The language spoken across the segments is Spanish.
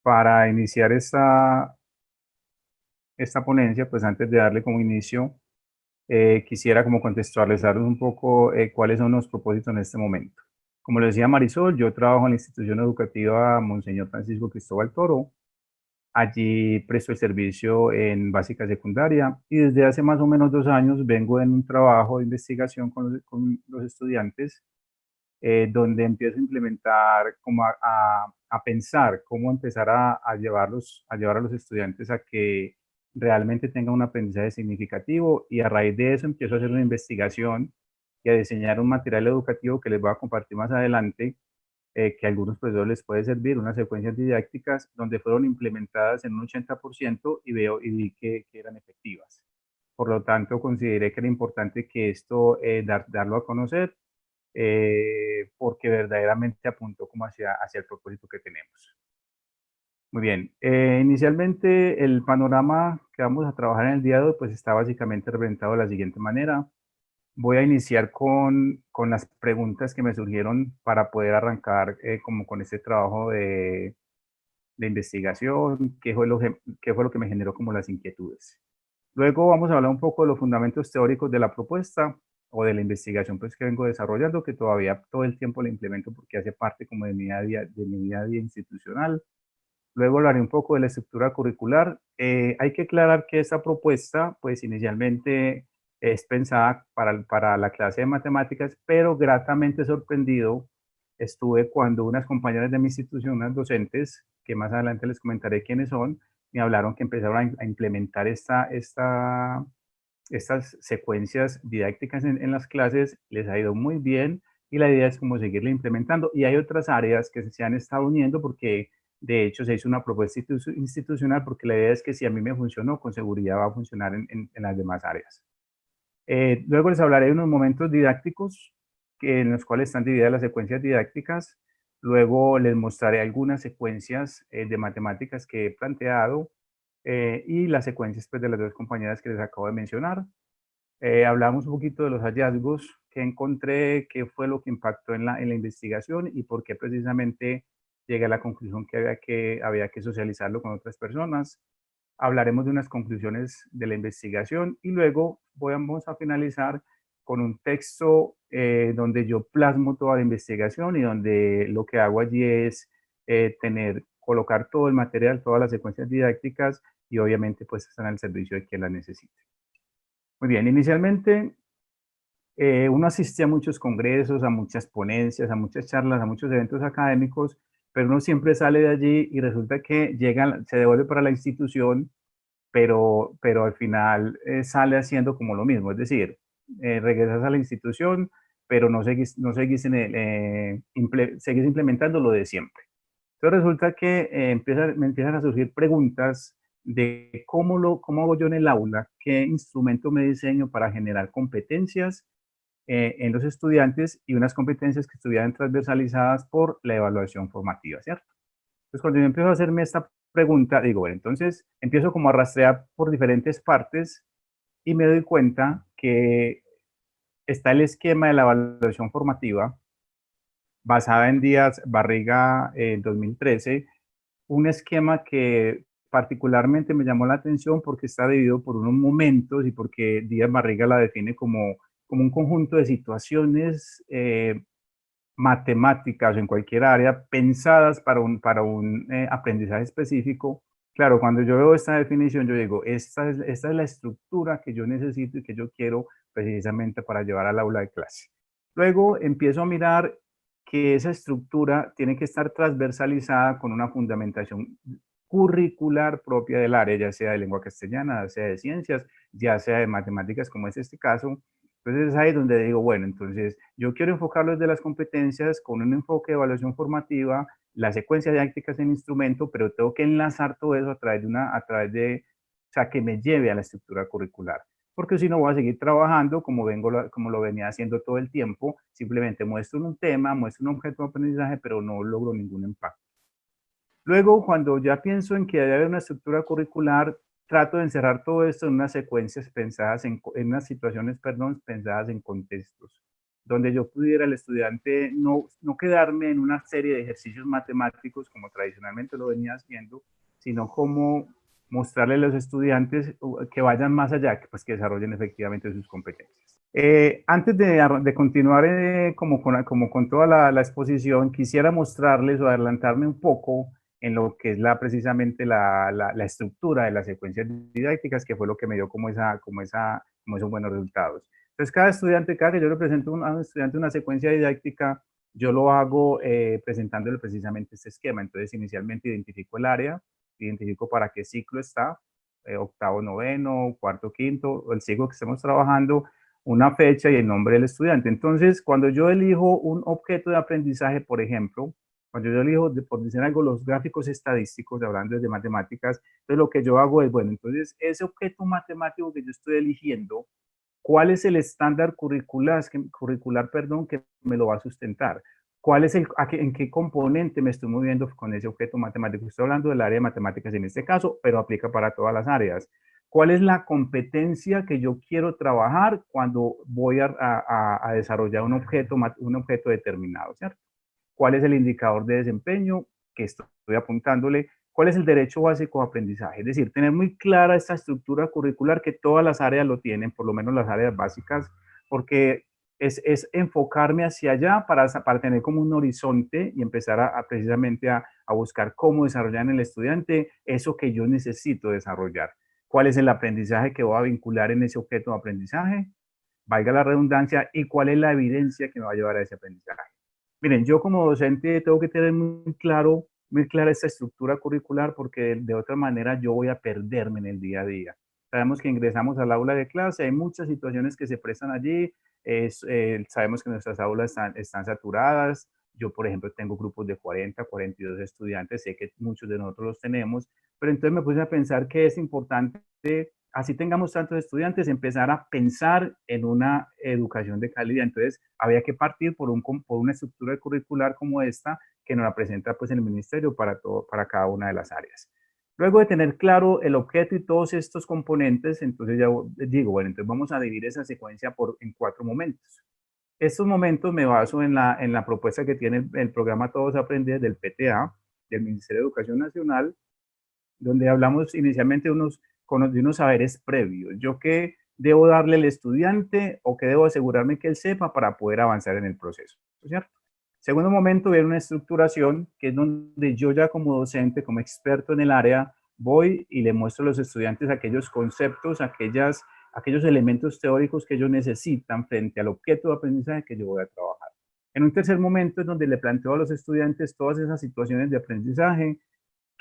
Para iniciar esta ponencia, pues antes de darle como inicio, quisiera como contextualizar un poco cuáles son los propósitos en este momento. Como le decía Marisol, yo trabajo en la institución educativa Monseñor Francisco Cristóbal Toro. Allí presto el servicio en básica secundaria y desde hace más o menos 2 años vengo en un trabajo de investigación con los estudiantes, donde empiezo a implementar, como a pensar cómo empezar a llevar a los estudiantes a que realmente tengan un aprendizaje significativo, y a raíz de eso empiezo a hacer una investigación y a diseñar un material educativo que les voy a compartir más adelante, que a algunos profesores les puede servir, unas secuencias didácticas donde fueron implementadas en un 80% y vi que eran efectivas. Por lo tanto, consideré que era importante que esto, darlo a conocer, porque verdaderamente apuntó como hacia el propósito que tenemos. Muy bien, inicialmente el panorama que vamos a trabajar en el día de hoy pues está básicamente representado de la siguiente manera. Voy a iniciar con las preguntas que me surgieron para poder arrancar como con este trabajo de investigación, qué fue lo que me generó como las inquietudes. Luego vamos a hablar un poco de los fundamentos teóricos de la propuesta o de la investigación pues, que vengo desarrollando, que todavía todo el tiempo la implemento porque hace parte como de mi día a día institucional. Luego hablaré un poco de la estructura curricular. Hay que aclarar que esta propuesta, pues inicialmente es pensada para la clase de matemáticas, pero gratamente sorprendido estuve cuando unas compañeras de mi institución, unas docentes, que más adelante les comentaré quiénes son, me hablaron que empezaron a implementar estas secuencias didácticas en las clases, les ha ido muy bien y la idea es como seguirla implementando. Y hay otras áreas que se han estado uniendo porque de hecho se hizo una propuesta institucional, porque la idea es que si a mí me funcionó, con seguridad va a funcionar en las demás áreas. Luego les hablaré de unos momentos didácticos en los cuales están divididas las secuencias didácticas. Luego les mostraré algunas secuencias de matemáticas que he planteado, y las secuencias pues, de las dos compañeras que les acabo de mencionar. Hablamos un poquito de los hallazgos que encontré, qué fue lo que impactó en la investigación y por qué precisamente llegué a la conclusión que había que socializarlo con otras personas. Hablaremos de unas conclusiones de la investigación y luego vamos a finalizar con un texto donde yo plasmo toda la investigación y donde lo que hago allí es colocar todo el material, todas las secuencias didácticas y obviamente pues están al servicio de quien las necesite. Muy bien, inicialmente uno asiste a muchos congresos, a muchas ponencias, a muchas charlas, a muchos eventos académicos, pero uno siempre sale de allí y resulta que se devuelve para la institución, pero al final sale haciendo como lo mismo, es decir, regresas a la institución, pero seguís implementando lo de siempre. Entonces resulta que me empiezan a surgir preguntas de cómo hago yo en el aula, qué instrumento me diseño para generar competencias en los estudiantes y unas competencias que estuvieran transversalizadas por la evaluación formativa, ¿cierto? Entonces, cuando yo empiezo a hacerme esta pregunta, digo, bueno, entonces empiezo como a rastrear por diferentes partes y me doy cuenta que está el esquema de la evaluación formativa basada en Díaz Barriga en 2013, un esquema que particularmente me llamó la atención porque está dividido por unos momentos y porque Díaz Barriga la define como un conjunto de situaciones matemáticas o en cualquier área pensadas para un aprendizaje específico. Claro, cuando yo veo esta definición, yo digo, esta es la estructura que yo necesito y que yo quiero precisamente para llevar al aula de clase. Luego empiezo a mirar que esa estructura tiene que estar transversalizada con una fundamentación curricular propia del área, ya sea de lengua castellana, ya sea de ciencias, ya sea de matemáticas, como es este caso. Entonces es ahí donde digo, bueno, entonces yo quiero enfocarlo desde las competencias con un enfoque de evaluación formativa, la secuencia didáctica es el instrumento, pero tengo que enlazar todo eso o sea, que me lleve a la estructura curricular. Porque si no voy a seguir trabajando como lo venía haciendo todo el tiempo, simplemente muestro un tema, muestro un objeto de aprendizaje, pero no logro ningún impacto. Luego, cuando ya pienso en que debe haber una estructura curricular, trato de encerrar todo esto en unas secuencias pensadas en unas situaciones, perdón, pensadas en contextos. donde yo pudiera el estudiante no quedarme en una serie de ejercicios matemáticos como tradicionalmente lo venía haciendo, sino como mostrarle a los estudiantes que vayan más allá, que, pues, que desarrollen efectivamente sus competencias. Antes de continuar como con toda la exposición, quisiera mostrarles o adelantarme un poco en lo que es precisamente la estructura de las secuencias didácticas, que fue lo que me dio como esos buenos resultados. Entonces, cada estudiante, cada que yo le presento a un estudiante una secuencia didáctica, yo lo hago presentándole precisamente este esquema. Entonces, inicialmente identifico el área, identifico para qué ciclo está, octavo, noveno, cuarto, quinto, o el ciclo que estemos trabajando, una fecha y el nombre del estudiante. Entonces, cuando yo elijo un objeto de aprendizaje, por ejemplo, cuando yo elijo, por decir algo, los gráficos estadísticos, hablando de matemáticas, entonces lo que yo hago es, bueno, entonces ese objeto matemático que yo estoy eligiendo, ¿cuál es el estándar curricular, perdón, que me lo va a sustentar? ¿Cuál es en qué componente me estoy moviendo con ese objeto matemático? Estoy hablando del área de matemáticas en este caso, pero aplica para todas las áreas. ¿Cuál es la competencia que yo quiero trabajar cuando voy a desarrollar un objeto determinado, ¿cierto? ¿Cuál es el indicador de desempeño que estoy apuntándole? ¿Cuál es el derecho básico de aprendizaje? Es decir, tener muy clara esta estructura curricular, que todas las áreas lo tienen, por lo menos las áreas básicas, porque es enfocarme hacia allá para tener como un horizonte y empezar precisamente a buscar cómo desarrollar en el estudiante eso que yo necesito desarrollar. ¿Cuál es el aprendizaje que voy a vincular en ese objeto de aprendizaje? Valga la redundancia, y cuál es la evidencia que me va a llevar a ese aprendizaje. Miren, yo como docente tengo que tener muy clara esta estructura curricular, porque de otra manera yo voy a perderme en el día a día. Sabemos que ingresamos al aula de clase, hay muchas situaciones que se prestan allí, sabemos que nuestras aulas están saturadas. Yo, por ejemplo, tengo grupos de 40, 42 estudiantes, sé que muchos de nosotros los tenemos, pero entonces me puse a pensar que es importante, así tengamos tantos estudiantes, empezar a pensar en una educación de calidad. Entonces, había que partir por una estructura curricular como esta, que nos la presenta pues el ministerio para cada una de las áreas. Luego de tener claro el objeto y todos estos componentes, entonces ya digo, bueno, entonces vamos a dividir esa secuencia en 4 momentos. Estos momentos me baso en la propuesta que tiene el programa Todos Aprender del PTA, del Ministerio de Educación Nacional, donde hablamos inicialmente de unos saberes previos. Yo qué debo darle al estudiante o qué debo asegurarme que él sepa para poder avanzar en el proceso, ¿cierto? Segundo momento, viene una estructuración, que es donde yo ya como docente, como experto en el área, voy y le muestro a los estudiantes aquellos conceptos, aquellos elementos teóricos que ellos necesitan frente al objeto de aprendizaje que yo voy a trabajar. En un tercer momento es donde le planteo a los estudiantes todas esas situaciones de aprendizaje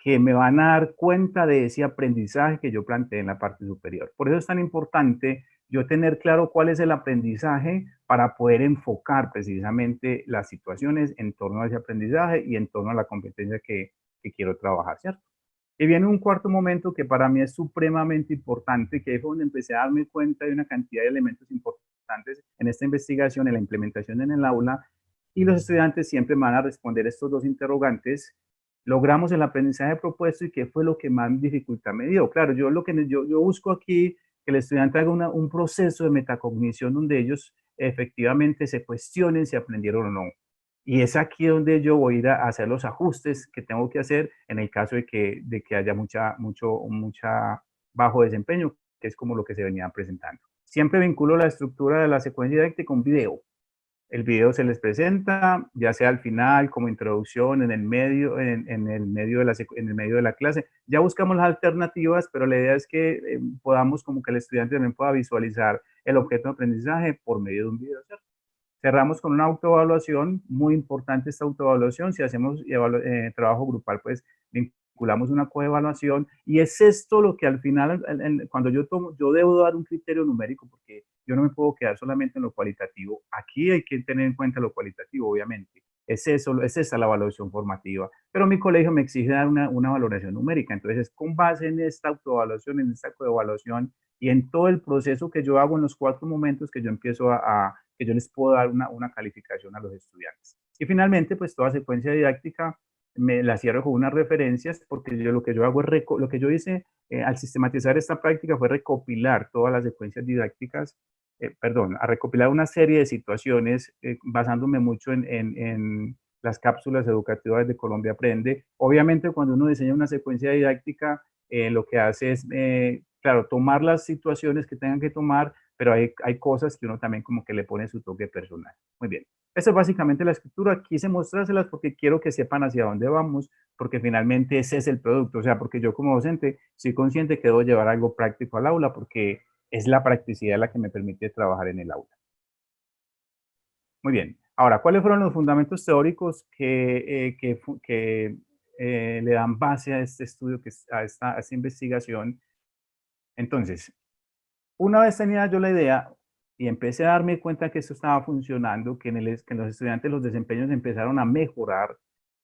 que me van a dar cuenta de ese aprendizaje que yo planteé en la parte superior. Por eso es tan importante yo tener claro cuál es el aprendizaje para poder enfocar precisamente las situaciones en torno a ese aprendizaje y en torno a la competencia que quiero trabajar, ¿cierto? Y viene un cuarto momento que para mí es supremamente importante, que es donde empecé a darme cuenta de una cantidad de elementos importantes en esta investigación, en la implementación en el aula, y los estudiantes siempre me van a responder estos dos interrogantes. ¿Logramos el aprendizaje propuesto y qué fue lo que más dificultad me dio? Claro, yo busco aquí que el estudiante haga un proceso de metacognición donde ellos efectivamente se cuestionen si aprendieron o no. Y es aquí donde yo voy a ir a hacer los ajustes que tengo que hacer en el caso de que haya mucha bajo desempeño, que es como lo que se venía presentando. Siempre vinculo la estructura de la secuencia didáctica con un video. El video se les presenta, ya sea al final, como introducción, en el medio de la clase. Ya buscamos las alternativas, pero la idea es que podamos, como que el estudiante también pueda visualizar el objeto de aprendizaje por medio de un video, ¿cierto? Cerramos con una autoevaluación, muy importante esta autoevaluación. Si hacemos trabajo grupal, pues vinculamos una coevaluación, y es esto lo que al final, cuando yo debo dar un criterio numérico, porque yo no me puedo quedar solamente en lo cualitativo. Aquí hay que tener en cuenta lo cualitativo, obviamente. Es esa la evaluación formativa. Pero mi colegio me exige dar una valoración numérica. Entonces, con base en esta autoevaluación, en esta coevaluación y en todo el proceso que yo hago en los 4 momentos que yo empiezo que yo les puedo dar una calificación a los estudiantes. Y finalmente, pues toda secuencia didáctica me la cierro con unas referencias, porque lo que yo hago lo que yo hice al sistematizar esta práctica fue recopilar todas las secuencias didácticas perdón, a recopilar una serie de situaciones basándome mucho en las cápsulas educativas de Colombia Aprende. Obviamente, cuando uno diseña una secuencia didáctica, lo que hace es, claro, tomar las situaciones que tengan que tomar, pero hay cosas que uno también como que le pone su toque personal. Muy bien. Esa es básicamente la escritura. Quise mostrárselas porque quiero que sepan hacia dónde vamos, porque finalmente ese es el producto. O sea, porque yo como docente soy consciente que debo llevar algo práctico al aula porque es la practicidad la que me permite trabajar en el aula. Muy bien. Ahora, ¿cuáles fueron los fundamentos teóricos que le dan base a este estudio, a esta investigación? Entonces, una vez tenía yo la idea y empecé a darme cuenta que esto estaba funcionando, que en los estudiantes los desempeños empezaron a mejorar,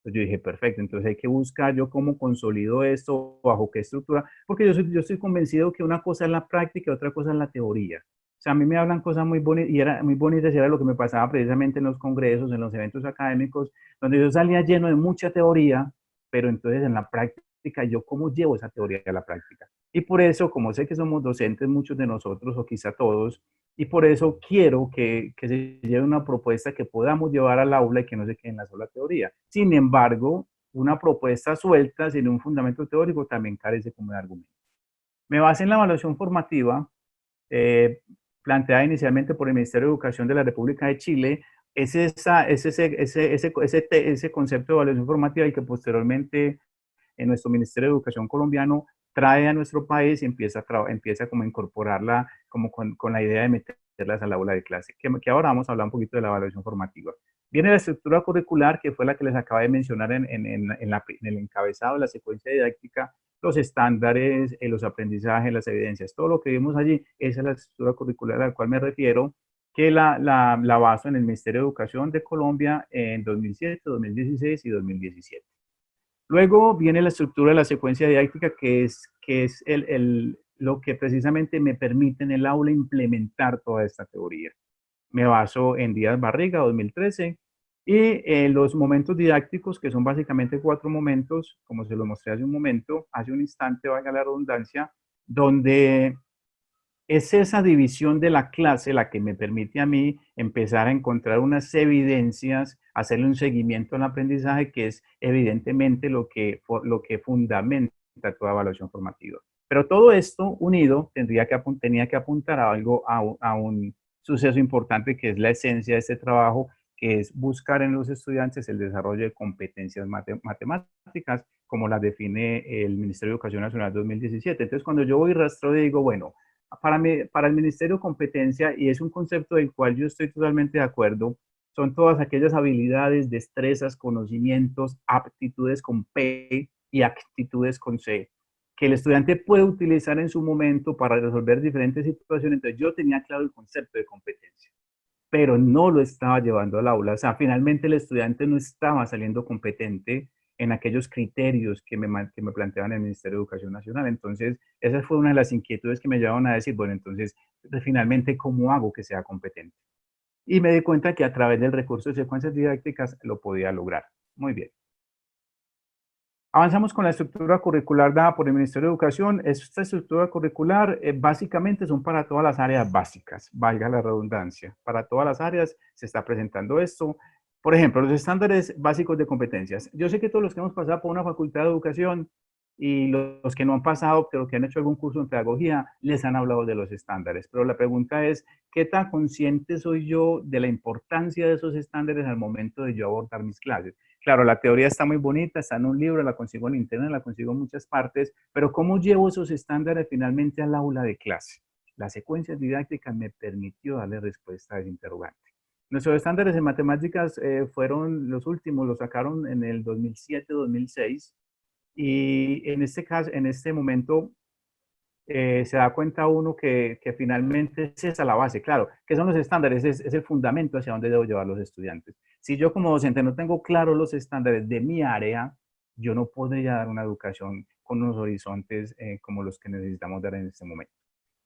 pues yo dije, perfecto, entonces hay que buscar yo cómo consolido esto, bajo qué estructura, porque yo estoy convencido que una cosa es la práctica y otra cosa es la teoría. O sea, a mí me hablan cosas muy bonitas muy bonitas y era lo que me pasaba precisamente en los congresos, en los eventos académicos, donde yo salía lleno de mucha teoría, pero entonces en la práctica, ¿yo cómo llevo esa teoría a la práctica? Y por eso, como sé que somos docentes muchos de nosotros, o quizá todos, y por eso quiero que se lleve una propuesta que podamos llevar al aula y que no se quede en la sola teoría. Sin embargo, una propuesta suelta, sin un fundamento teórico, también carece como de argumento. Me basé en la evaluación formativa, eh, planteada inicialmente por el Ministerio de Educación de la República de Chile. Ese concepto de evaluación formativa y que posteriormente en nuestro Ministerio de Educación colombiano trae a nuestro país y empieza como a incorporarla como con la idea de meterlas al aula de clase, que ahora vamos a hablar un poquito de la evaluación formativa. Viene la estructura curricular, que fue la que les acabé de mencionar en el encabezado de la secuencia didáctica, los estándares, los aprendizajes, las evidencias, todo lo que vimos allí, esa es la estructura curricular a la cual me refiero, que la baso en el Ministerio de Educación de Colombia en 2007, 2016 y 2017. Luego viene la estructura de la secuencia didáctica, que es lo que precisamente me permite en el aula implementar toda esta teoría. Me baso en Díaz Barriga, 2013, y los momentos didácticos, que son básicamente 4 momentos, como se los mostré hace un momento, hace un instante, valga la redundancia, donde es esa división de la clase la que me permite a mí empezar a encontrar unas evidencias, hacerle un seguimiento al aprendizaje, que es evidentemente lo que fundamenta toda evaluación formativa. Pero todo esto unido tenía que apuntar a algo, a un suceso importante que es la esencia de este trabajo, que es buscar en los estudiantes el desarrollo de competencias matemáticas, como las define el Ministerio de Educación Nacional 2017. Entonces, cuando yo voy rastro digo, bueno, para el Ministerio Competencia, y es un concepto del cual yo estoy totalmente de acuerdo, son todas aquellas habilidades, destrezas, conocimientos, aptitudes con P y actitudes con C, que el estudiante puede utilizar en su momento para resolver diferentes situaciones. Entonces yo tenía claro el concepto de competencia, pero no lo estaba llevando al aula. O sea, finalmente el estudiante no estaba saliendo competente en aquellos criterios que me planteaban el Ministerio de Educación Nacional. Entonces, esa fue una de las inquietudes que me llevaron a decir, bueno, entonces, finalmente, ¿cómo hago que sea competente? Y me di cuenta que a través del recurso de secuencias didácticas lo podía lograr. Muy bien. Avanzamos con la estructura curricular dada por el Ministerio de Educación. Esta estructura curricular básicamente son para todas las áreas básicas, valga la redundancia. Para todas las áreas se está presentando esto. Por ejemplo, los estándares básicos de competencias. Yo sé que todos los que hemos pasado por una facultad de educación y los que no han pasado, pero que han hecho algún curso en pedagogía, les han hablado de los estándares. Pero la pregunta es, ¿qué tan consciente soy yo de la importancia de esos estándares al momento de yo abordar mis clases? Claro, la teoría está muy bonita, está en un libro, la consigo en internet, la consigo en muchas partes, pero ¿cómo llevo esos estándares finalmente al aula de clase? La secuencia didáctica me permitió darle respuesta a ese interrogante. Nuestros estándares en matemáticas fueron los últimos, los sacaron en el 2007-2006 y en este caso, en este momento se da cuenta uno que finalmente es esa la base, claro, que son los estándares, es el fundamento hacia dónde debo llevar los estudiantes. Si yo como docente no tengo claros los estándares de mi área, yo no podría dar una educación con unos horizontes como los que necesitamos dar en este momento.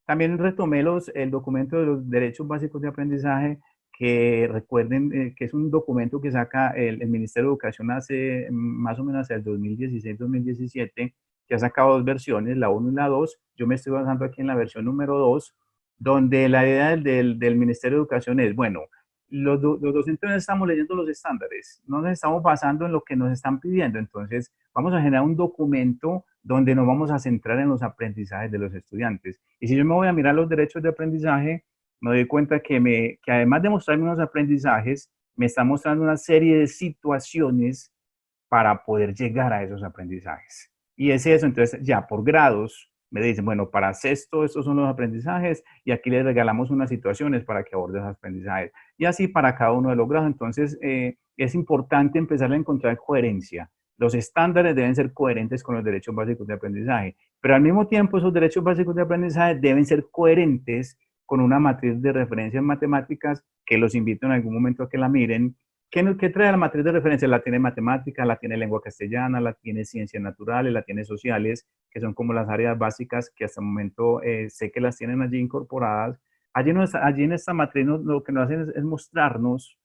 También retomé el documento de los derechos básicos de aprendizaje, que recuerden que es un documento que saca el Ministerio de Educación hace más o menos hacia el 2016-2017, que ha sacado dos versiones, la 1 y la 2. Yo me estoy basando aquí en la versión número 2, donde la idea del Ministerio de Educación es, bueno, los docentes no estamos leyendo los estándares, no nos estamos basando en lo que nos están pidiendo, entonces vamos a generar un documento donde nos vamos a centrar en los aprendizajes de los estudiantes. Y si yo me voy a mirar los derechos de aprendizaje, me doy cuenta que además de mostrarme unos aprendizajes, me está mostrando una serie de situaciones para poder llegar a esos aprendizajes. Y es eso, entonces ya por grados me dicen, bueno, para sexto estos son los aprendizajes y aquí les regalamos unas situaciones para que aborde esos aprendizajes. Y así para cada uno de los grados. Entonces es importante empezar a encontrar coherencia. Los estándares deben ser coherentes con los derechos básicos de aprendizaje, pero al mismo tiempo esos derechos básicos de aprendizaje deben ser coherentes con una matriz de referencia en matemáticas que los invito en algún momento a que la miren. ¿Qué trae la matriz de referencia? La tiene matemática, la tiene lengua castellana, la tiene ciencias naturales, la tiene sociales, que son como las áreas básicas que hasta el momento sé que las tienen allí incorporadas. Allí en esta matriz lo que nos hacen es mostrarnos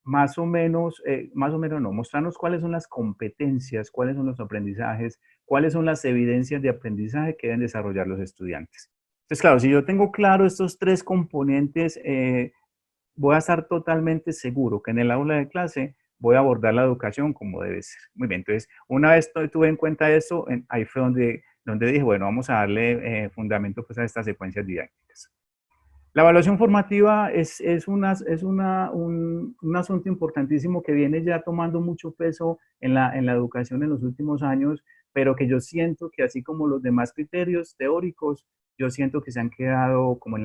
más o menos no, mostrarnos cuáles son las competencias, cuáles son los aprendizajes, cuáles son las evidencias de aprendizaje que deben desarrollar los estudiantes. Entonces, claro, si yo tengo claro estos tres componentes, voy a estar totalmente seguro que en el aula de clase voy a abordar la educación como debe ser. Muy bien, entonces, una vez tuve en cuenta eso, ahí fue donde dije, bueno, vamos a darle fundamento pues, a estas secuencias didácticas. La evaluación formativa un asunto importantísimo que viene ya tomando mucho peso en la educación en los últimos años, pero que yo siento que así como los demás criterios teóricos, yo siento que se han quedado como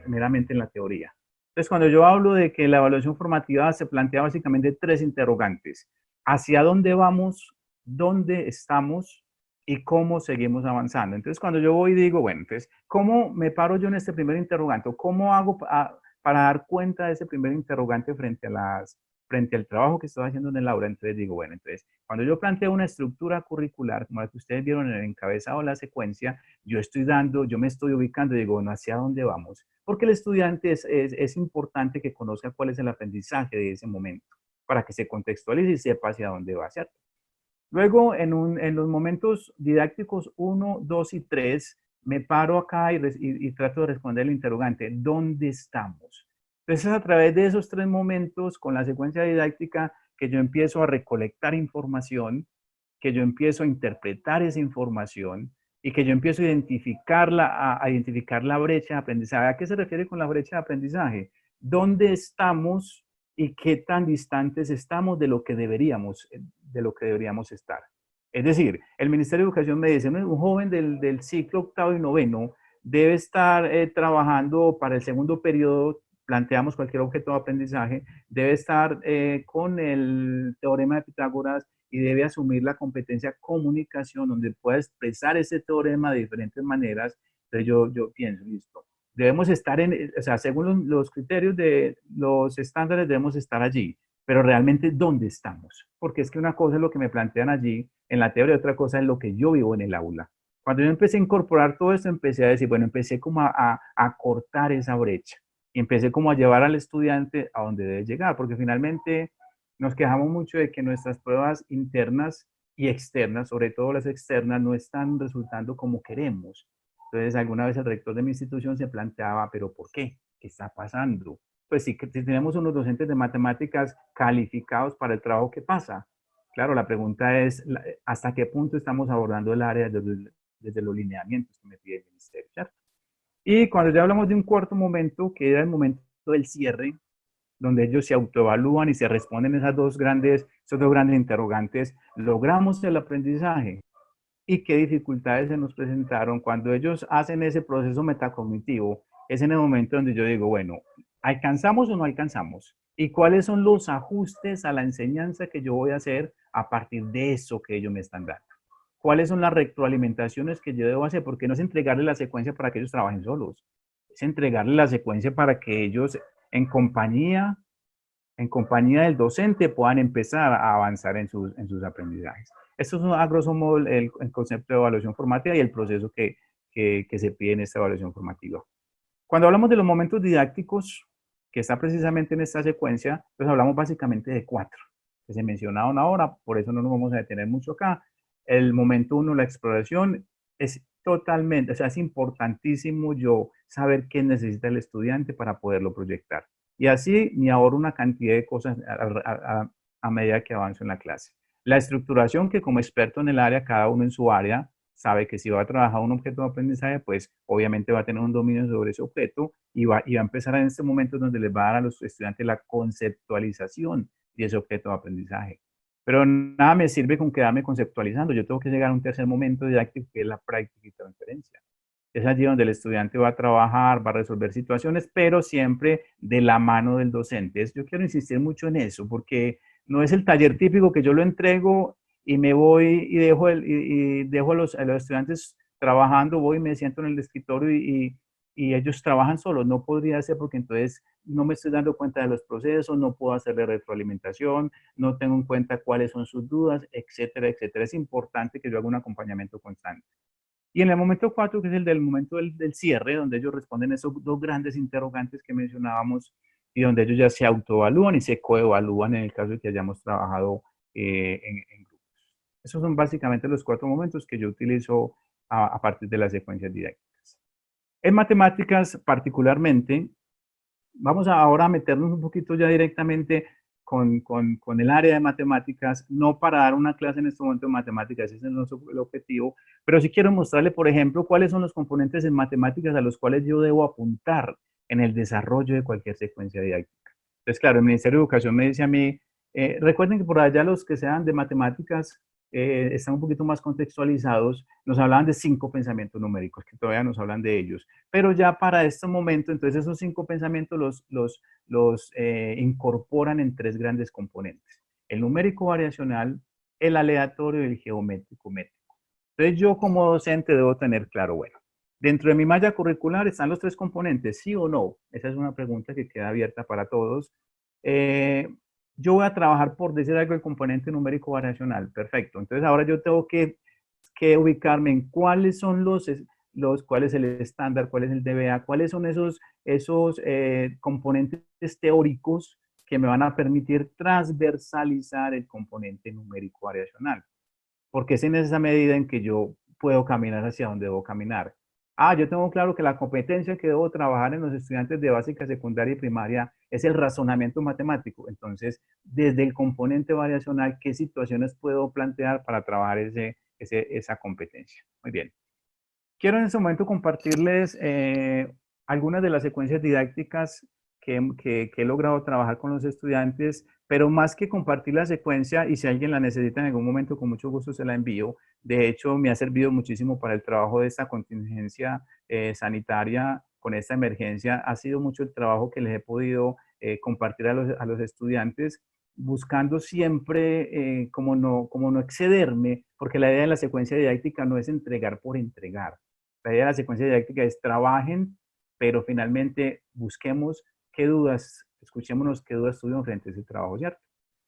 meramente en la teoría. Entonces, cuando yo hablo de que la evaluación formativa se plantea básicamente tres interrogantes. ¿Hacia dónde vamos? ¿Dónde estamos? ¿Y cómo seguimos avanzando? Entonces, cuando yo voy y digo, bueno, entonces, ¿cómo me paro yo en este primer interrogante? ¿Cómo hago para dar cuenta de ese primer interrogante frente al trabajo que estoy haciendo en el aula? Entonces digo, bueno, entonces, cuando yo planteo una estructura curricular, como la que ustedes vieron en el encabezado de la secuencia, yo me estoy ubicando y digo, bueno, ¿hacia dónde vamos? Porque el estudiante es importante que conozca cuál es el aprendizaje de ese momento, para que se contextualice y sepa hacia dónde va, ¿cierto? Luego, en los momentos didácticos 1, 2 y 3, me paro acá y trato de responder el interrogante, ¿dónde estamos? Entonces, es a través de esos tres momentos, con la secuencia didáctica, que yo empiezo a recolectar información, que yo empiezo a interpretar esa información y que yo empiezo a identificar la brecha de aprendizaje. ¿A qué se refiere con la brecha de aprendizaje? ¿Dónde estamos y qué tan distantes estamos de lo que deberíamos estar? Es decir, el Ministerio de Educación me dice, un joven del ciclo octavo y noveno debe estar trabajando para el segundo periodo, planteamos cualquier objeto de aprendizaje, debe estar con el teorema de Pitágoras y debe asumir la competencia comunicación, donde pueda expresar ese teorema de diferentes maneras. Entonces yo pienso, listo, debemos estar o sea, según los criterios de los estándares debemos estar allí, pero realmente ¿dónde estamos? Porque es que una cosa es lo que me plantean allí en la teoría, otra cosa es lo que yo vivo en el aula. Cuando yo empecé a incorporar todo esto, empecé a decir, bueno, empecé como a cortar esa brecha y empecé como a llevar al estudiante a donde debe llegar, porque finalmente nos quejamos mucho de que nuestras pruebas internas y externas, sobre todo las externas, no están resultando como queremos. Entonces, alguna vez el rector de mi institución se planteaba, ¿pero por qué? ¿Qué está pasando? Pues si tenemos unos docentes de matemáticas calificados para el trabajo, ¿qué pasa? Claro, la pregunta es, ¿hasta qué punto estamos abordando el área desde los lineamientos que me pide el ministerio, ¿cierto? Y cuando ya hablamos de un cuarto momento, que era el momento del cierre, donde ellos se autoevalúan y se responden esos dos grandes interrogantes, ¿logramos el aprendizaje? ¿Y qué dificultades se nos presentaron? Cuando ellos hacen ese proceso metacognitivo, es en el momento donde yo digo, bueno, ¿alcanzamos o no alcanzamos? ¿Y cuáles son los ajustes a la enseñanza que yo voy a hacer a partir de eso que ellos me están dando? ¿Cuáles son las retroalimentaciones que yo debo hacer? Porque no es entregarle la secuencia para que ellos trabajen solos, es entregarle la secuencia para que ellos en compañía en compañía del docente puedan empezar a avanzar en sus aprendizajes. Esto es a grosso modo el concepto de evaluación formativa y el proceso que se pide en esta evaluación formativa. Cuando hablamos de los momentos didácticos, que está precisamente en esta secuencia, pues hablamos básicamente de cuatro, que se mencionaron ahora, por eso no nos vamos a detener mucho acá. El momento uno, la exploración, es totalmente, o sea, es importantísimo yo saber qué necesita el estudiante para poderlo proyectar. Y así me ahorro una cantidad de cosas a medida que avanzo en la clase. La estructuración, que como experto en el área, cada uno en su área, sabe que si va a trabajar un objeto de aprendizaje, pues obviamente va a tener un dominio sobre ese objeto y va a empezar en este momento donde les va a dar a los estudiantes la conceptualización de ese objeto de aprendizaje. Pero nada me sirve con quedarme conceptualizando. Yo tengo que llegar a un tercer momento didáctico, que es la práctica y transferencia. Es allí donde el estudiante va a trabajar, va a resolver situaciones, pero siempre de la mano del docente. Yo quiero insistir mucho en eso, porque no es el taller típico que yo lo entrego y me voy y dejo a los estudiantes trabajando, voy y me siento en el escritorio y ellos trabajan solos. No podría ser, porque entonces no me estoy dando cuenta de los procesos, no puedo hacerle retroalimentación, no tengo en cuenta cuáles son sus dudas, etcétera, etcétera. Es importante que yo haga un acompañamiento constante. Y en el momento 4, que es el del momento del cierre, donde ellos responden esos dos grandes interrogantes que mencionábamos y donde ellos ya se autoevalúan y se coevalúan en el caso de que hayamos trabajado en grupos. Esos son básicamente los 4 momentos que yo utilizo a partir de las secuencias didácticas. En matemáticas particularmente, vamos ahora a meternos un poquito ya directamente con el área de matemáticas, no para dar una clase en este momento de matemáticas, ese no es el objetivo, pero sí quiero mostrarle, por ejemplo, cuáles son los componentes en matemáticas a los cuales yo debo apuntar en el desarrollo de cualquier secuencia didáctica. Entonces, claro, el Ministerio de Educación me dice a mí, recuerden que por allá los que sean de matemáticas están un poquito más contextualizados, nos hablaban de 5 pensamientos numéricos, que todavía nos hablan de ellos, pero ya para este momento, entonces esos 5 pensamientos los incorporan en 3 grandes componentes: el numérico variacional, el aleatorio y el geométrico métrico. Entonces yo como docente debo tener claro, bueno, dentro de mi malla curricular están los 3 componentes, ¿sí o no? Esa es una pregunta que queda abierta para todos. Yo voy a trabajar, por decir algo, el componente numérico variacional, perfecto. Entonces ahora yo tengo que ubicarme en cuáles son cuál es el estándar, cuál es el DBA, cuáles son esos componentes teóricos que me van a permitir transversalizar el componente numérico variacional. Porque es en esa medida en que yo puedo caminar hacia donde debo caminar. Yo tengo claro que la competencia que debo trabajar en los estudiantes de básica, secundaria y primaria es el razonamiento matemático. Entonces, desde el componente variacional, ¿qué situaciones puedo plantear para trabajar esa competencia? Muy bien. Quiero en este momento compartirles algunas de las secuencias didácticas que he logrado trabajar con los estudiantes, pero más que compartir la secuencia, y si alguien la necesita en algún momento, con mucho gusto se la envío. De hecho, me ha servido muchísimo para el trabajo de esta contingencia sanitaria con esta emergencia. Ha sido mucho el trabajo que les he podido compartir a los estudiantes, buscando siempre como no excederme, porque la idea de la secuencia didáctica no es entregar por entregar. La idea de la secuencia didáctica es trabajen, pero finalmente busquemos qué dudas, escuchémonos qué dudas tuvieron frente a ese trabajo, ¿cierto?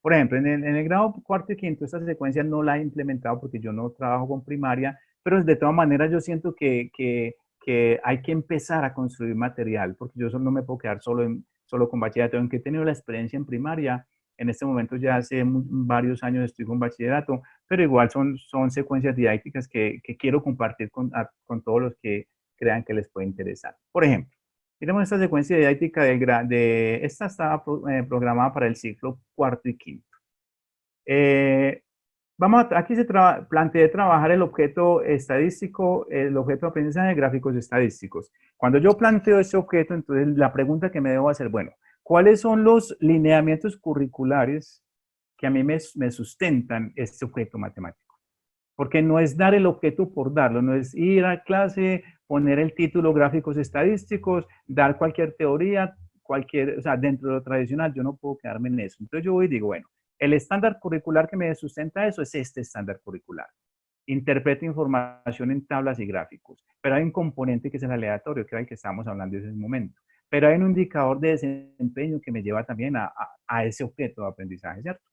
Por ejemplo, en el grado cuarto y quinto, esta secuencia no la he implementado porque yo no trabajo con primaria, pero de todas maneras yo siento que hay que empezar a construir material, porque yo no me puedo quedar solo con bachillerato, aunque he tenido la experiencia en primaria. En este momento ya hace varios años estoy con bachillerato, pero igual son secuencias didácticas que quiero compartir con todos los que crean que les puede interesar. Por ejemplo, miremos esta secuencia didáctica esta estaba programada para el ciclo cuarto y quinto. Aquí planteé trabajar el objeto estadístico, el objeto de aprendizaje de gráficos estadísticos. Cuando yo planteo ese objeto, entonces la pregunta que me debo hacer, bueno, ¿cuáles son los lineamientos curriculares que a mí me sustentan este objeto matemático? Porque no es dar el objeto por darlo, no es ir a clase, poner el título gráficos estadísticos, dar cualquier teoría, o sea, dentro de lo tradicional, yo no puedo quedarme en eso. Entonces yo voy y digo, bueno, el estándar curricular que me sustenta eso es este estándar curricular. Interpreta información en tablas y gráficos, pero hay un componente que es el aleatorio, que era el que estábamos hablando en ese momento. Pero hay un indicador de desempeño que me lleva también a ese objeto de aprendizaje, ¿cierto?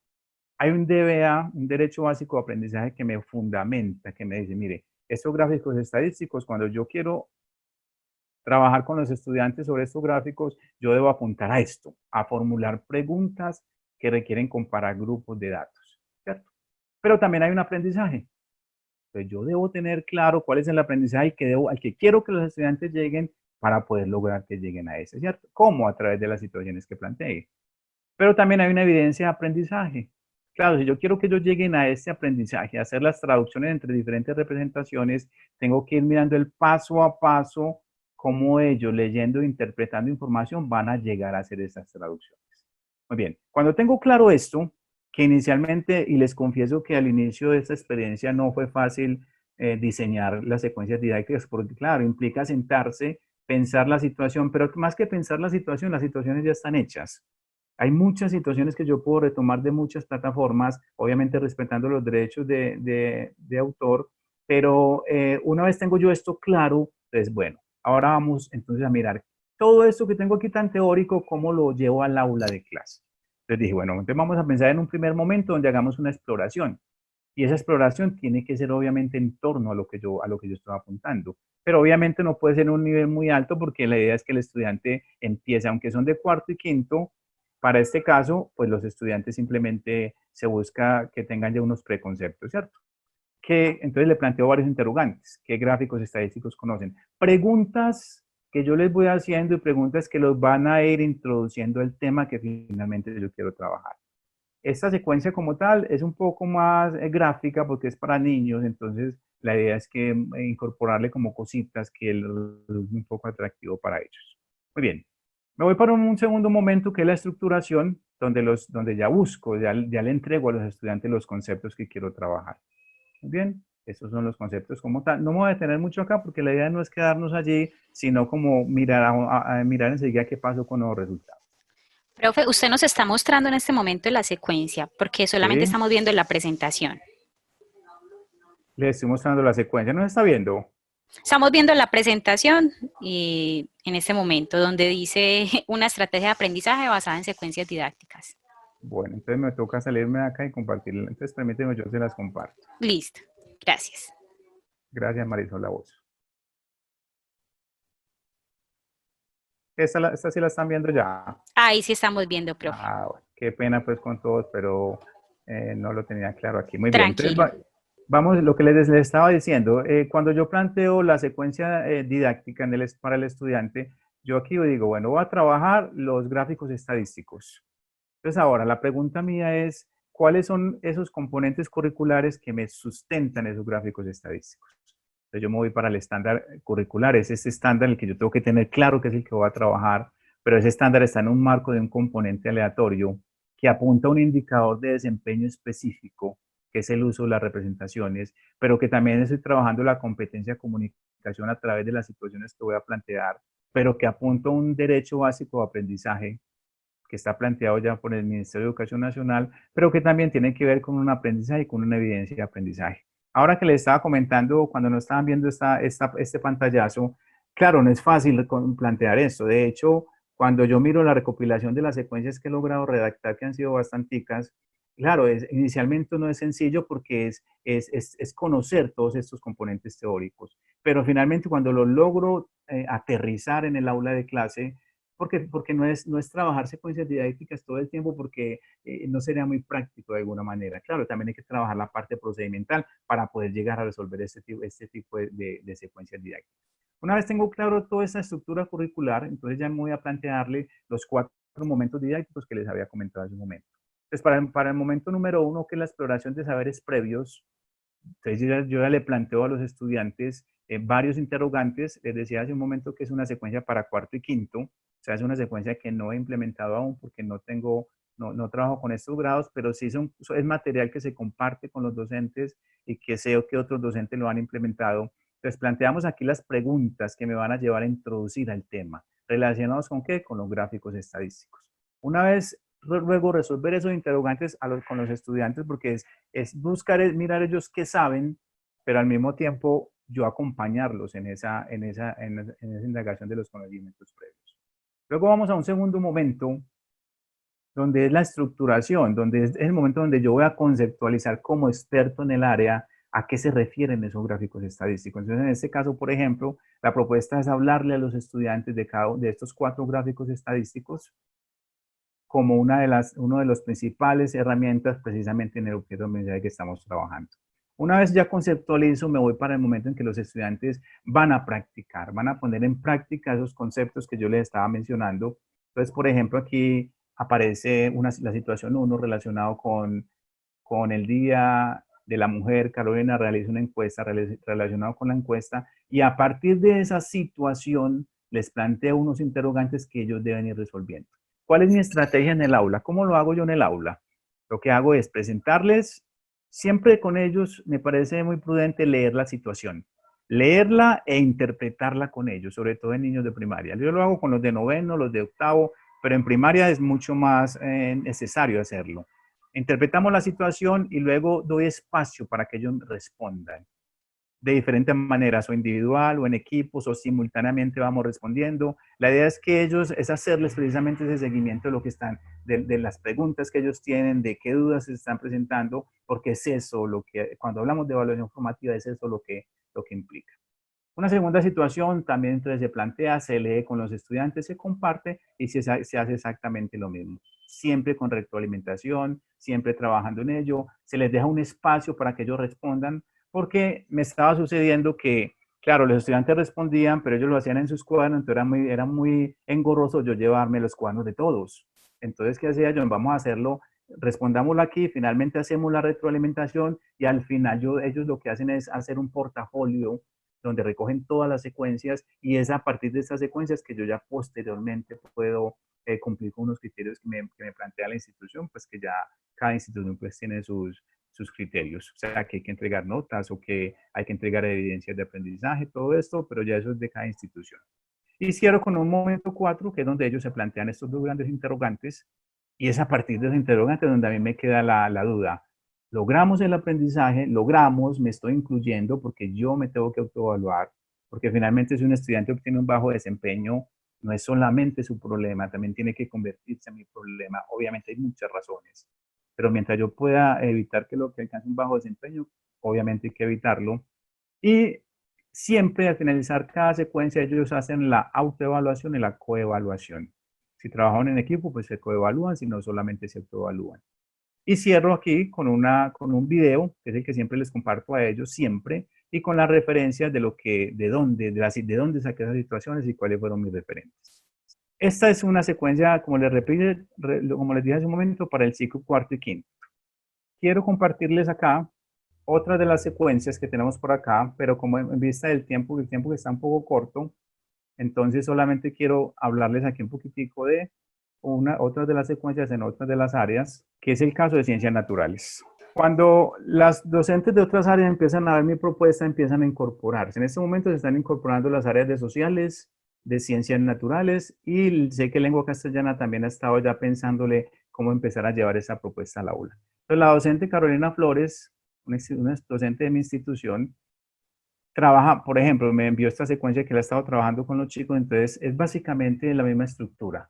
Hay un DBA, un derecho básico de aprendizaje, que me fundamenta, que me dice, mire, estos gráficos estadísticos, cuando yo quiero trabajar con los estudiantes sobre estos gráficos, yo debo apuntar a esto, a formular preguntas que requieren comparar grupos de datos, ¿cierto? Pero también hay un aprendizaje. Entonces yo debo tener claro cuál es el aprendizaje al que quiero que los estudiantes lleguen para poder lograr que lleguen a ese, ¿cierto? ¿Cómo? A través de las situaciones que planteé. Pero también hay una evidencia de aprendizaje. Claro, si yo quiero que ellos lleguen a este aprendizaje, a hacer las traducciones entre diferentes representaciones, tengo que ir mirando el paso a paso cómo ellos, leyendo e interpretando información, van a llegar a hacer esas traducciones. Muy bien, cuando tengo claro esto, que inicialmente, y les confieso que al inicio de esta experiencia no fue fácil diseñar las secuencias didácticas, porque claro, implica sentarse, pensar la situación, pero más que pensar la situación, las situaciones ya están hechas. Hay muchas situaciones que yo puedo retomar de muchas plataformas, obviamente respetando los derechos de autor, pero una vez tengo yo esto claro, pues bueno, ahora vamos entonces a mirar todo esto que tengo aquí tan teórico, cómo lo llevo al aula de clase. Entonces dije, bueno, entonces vamos a pensar en un primer momento donde hagamos una exploración. Y esa exploración tiene que ser obviamente en torno a lo que yo estaba apuntando. Pero obviamente no puede ser un nivel muy alto porque la idea es que el estudiante empiece, aunque son de cuarto y quinto, para este caso, pues los estudiantes simplemente se busca que tengan ya unos preconceptos, ¿cierto? Que entonces le planteo varios interrogantes. ¿Qué gráficos estadísticos conocen? Preguntas que yo les voy haciendo y preguntas que los van a ir introduciendo el tema que finalmente yo quiero trabajar. Esta secuencia como tal es un poco más gráfica porque es para niños, entonces la idea es que incorporarle como cositas que lo resulte un poco atractivo para ellos. Muy bien, me voy para un segundo momento que es la estructuración, donde ya busco, ya le entrego a los estudiantes los conceptos que quiero trabajar. Muy bien, estos son los conceptos como tal. No me voy a detener mucho acá porque la idea no es quedarnos allí, sino como mirar, mirar enseguida qué pasó con los resultados. Profe, usted nos está mostrando en este momento la secuencia, porque solamente ¿Sí? estamos viendo la presentación. Les estoy mostrando la secuencia. ¿No se está viendo? Estamos viendo la presentación y en este momento donde dice una estrategia de aprendizaje basada en secuencias didácticas. Bueno, entonces me toca salirme de acá y compartirla. Entonces permíteme, yo se las comparto. Listo. Gracias. Gracias, Marisol, la voz. Esta sí la están viendo ya. Ahí sí estamos viendo, profe. Ah, bueno, qué pena pues con todos, pero no lo tenía claro aquí. Muy bien, entonces Tranquilo. vamos, lo que les estaba diciendo, cuando yo planteo la secuencia didáctica para el estudiante, yo aquí digo, bueno, voy a trabajar los gráficos estadísticos. Entonces ahora la pregunta mía es, ¿cuáles son esos componentes curriculares que me sustentan esos gráficos estadísticos? Entonces yo me voy para el estándar curricular, es ese estándar en el que yo tengo que tener claro que es el que voy a trabajar, pero ese estándar está en un marco de un componente aleatorio que apunta a un indicador de desempeño específico, que es el uso de las representaciones, pero que también estoy trabajando la competencia de comunicación a través de las situaciones que voy a plantear, pero que apunta a un derecho básico de aprendizaje que está planteado ya por el Ministerio de Educación Nacional, pero que también tiene que ver con un aprendizaje y con una evidencia de aprendizaje. Ahora que les estaba comentando, cuando no estaban viendo este pantallazo, claro, no es fácil plantear esto. De hecho, cuando yo miro la recopilación de las secuencias que he logrado redactar, que han sido bastanticas, claro, inicialmente no es sencillo porque es conocer todos estos componentes teóricos, pero finalmente cuando lo logro aterrizar en el aula de clase, porque no es trabajar secuencias didácticas todo el tiempo porque no sería muy práctico de alguna manera. Claro, también hay que trabajar la parte procedimental para poder llegar a resolver este tipo de secuencias didácticas. Una vez tengo claro toda esa estructura curricular, entonces ya me voy a plantearle los 4 momentos didácticos que les había comentado hace un momento. Entonces, para el momento número 1, que es la exploración de saberes previos, entonces yo ya le planteo a los estudiantes varios interrogantes. Les decía hace un momento que es una secuencia para cuarto y quinto. O sea, es una secuencia que no he implementado aún porque no trabajo con estos grados, pero sí es material que se comparte con los docentes y que sé que otros docentes lo han implementado. Entonces planteamos aquí las preguntas que me van a llevar a introducir al tema. ¿Relacionados con qué? Con los gráficos estadísticos. Una vez luego resolver esos interrogantes con los estudiantes, porque es buscar, es mirar ellos qué saben, pero al mismo tiempo yo acompañarlos en esa indagación de los conocimientos previos. Luego vamos a un segundo momento, donde es la estructuración, donde es el momento donde yo voy a conceptualizar como experto en el área a qué se refieren esos gráficos estadísticos. Entonces, en este caso, por ejemplo, la propuesta es hablarle a los estudiantes de estos 4 gráficos estadísticos como uno de las principales herramientas precisamente en el objeto de aprendizaje que estamos trabajando. Una vez ya conceptualizo, me voy para el momento en que los estudiantes van a practicar, van a poner en práctica esos conceptos que yo les estaba mencionando. Entonces, por ejemplo, aquí aparece la situación 1 relacionado con el Día de la Mujer. Carolina realiza una encuesta relacionada con la encuesta y a partir de esa situación les planteo unos interrogantes que ellos deben ir resolviendo. ¿Cuál es mi estrategia en el aula? ¿Cómo lo hago yo en el aula? Lo que hago es presentarles, siempre con ellos me parece muy prudente leer la situación, leerla e interpretarla con ellos, sobre todo en niños de primaria. Yo lo hago con los de noveno, los de octavo, pero en primaria es mucho más necesario hacerlo. Interpretamos la situación y luego doy espacio para que ellos respondan de diferentes maneras, o individual, o en equipos, o simultáneamente vamos respondiendo. La idea es que ellos, es hacerles precisamente ese seguimiento de lo que están, de las preguntas que ellos tienen, de qué dudas se están presentando, porque es eso lo que, cuando hablamos de evaluación formativa, es eso lo que implica. Una segunda situación también entonces se plantea, se lee con los estudiantes, se comparte y se hace exactamente lo mismo. Siempre con retroalimentación, siempre trabajando en ello, se les deja un espacio para que ellos respondan, porque me estaba sucediendo que, claro, los estudiantes respondían, pero ellos lo hacían en sus cuadernos, entonces era muy engorroso yo llevarme los cuadernos de todos. Entonces, ¿qué hacía yo? Vamos a hacerlo, respondámoslo aquí, finalmente hacemos la retroalimentación y al final ellos lo que hacen es hacer un portafolio donde recogen todas las secuencias y es a partir de estas secuencias que yo ya posteriormente puedo cumplir con unos criterios que me plantea la institución, pues que ya cada institución pues tiene sus criterios, o sea, que hay que entregar notas o que hay que entregar evidencias de aprendizaje, todo esto, pero ya eso es de cada institución. Y cierro con un momento 4, que es donde ellos se plantean estos dos grandes interrogantes, y es a partir de los interrogantes donde a mí me queda la duda. Logramos el aprendizaje, logramos, me estoy incluyendo porque yo me tengo que autoevaluar, porque finalmente si un estudiante obtiene un bajo desempeño, no es solamente su problema, también tiene que convertirse en mi problema. Obviamente hay muchas razones, pero mientras yo pueda evitar que lo que alcance un bajo desempeño, obviamente hay que evitarlo. Y siempre al finalizar cada secuencia ellos hacen la autoevaluación y la coevaluación. Si trabajan en equipo, pues se coevalúan, si no solamente se autoevalúan. Y cierro aquí con un video, que es el que siempre les comparto a ellos, siempre, y con las referencias de lo que, de dónde saqué esas situaciones y cuáles fueron mis referentes. Esta es una secuencia, como les repite, como les dije hace un momento, para el ciclo cuarto y quinto. Quiero compartirles acá otra de las secuencias que tenemos por acá, pero como en vista del tiempo, el tiempo que está un poco corto, entonces solamente quiero hablarles aquí un poquitico de otra de las secuencias en otras de las áreas, que es el caso de ciencias naturales. Cuando las docentes de otras áreas empiezan a ver mi propuesta, empiezan a incorporarse. En este momento se están incorporando las áreas de sociales, de ciencias naturales, y sé que lengua castellana también ha estado ya pensándole cómo empezar a llevar esa propuesta al aula. Entonces, la docente Carolina Flores, una docente de mi institución, trabaja, por ejemplo, me envió esta secuencia que él ha estado trabajando con los chicos, entonces es básicamente la misma estructura.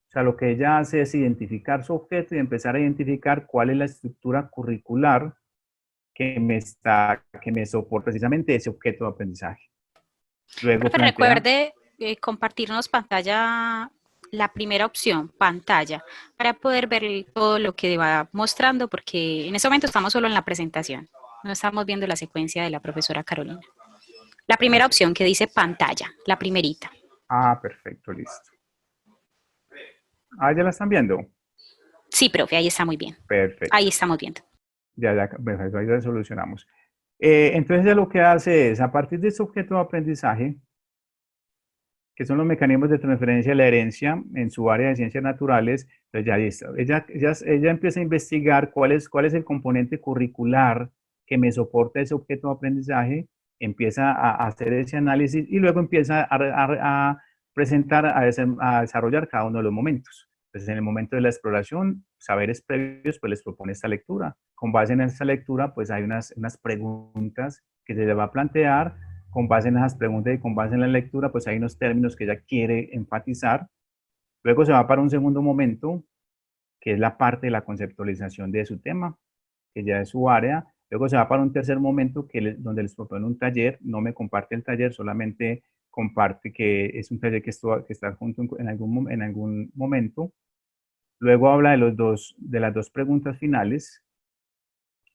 O sea, lo que ella hace es identificar su objeto y empezar a identificar cuál es la estructura curricular que me soporta precisamente ese objeto de aprendizaje. Luego Profe, plantea, recuerde compartirnos pantalla, la primera opción, pantalla, para poder ver todo lo que va mostrando, porque en este momento estamos solo en la presentación, no estamos viendo la secuencia de la profesora Carolina. La primera ok. opción que dice pantalla, la primerita. Ah, perfecto, listo. Ah, ya la están viendo. Sí, profe, ahí está muy bien. Ahí Perfecto. estamos viendo. Ya, perfecto, ahí ya solucionamos. Entonces, ya lo que hace es, a partir de ese objeto de aprendizaje, que son los mecanismos de transferencia de la herencia en su área de ciencias naturales, entonces ya listo. Ella empieza a investigar cuál es el componente curricular que me soporta ese objeto de aprendizaje, empieza a hacer ese análisis y luego empieza a presentar, a desarrollar cada uno de los momentos. Entonces, en el momento de la exploración, saberes previos, pues les propone esta lectura. Con base en esta lectura, pues hay unas preguntas que se le va a plantear con base en esas preguntas y con base en la lectura, pues hay unos términos que ella quiere enfatizar. Luego se va para un segundo momento, que es la parte de la conceptualización de su tema, que ya es su área. Luego se va para un tercer momento, donde les propone un taller. No me comparte el taller, solamente comparte que es un taller que está junto en algún momento. Luego habla de las dos preguntas finales,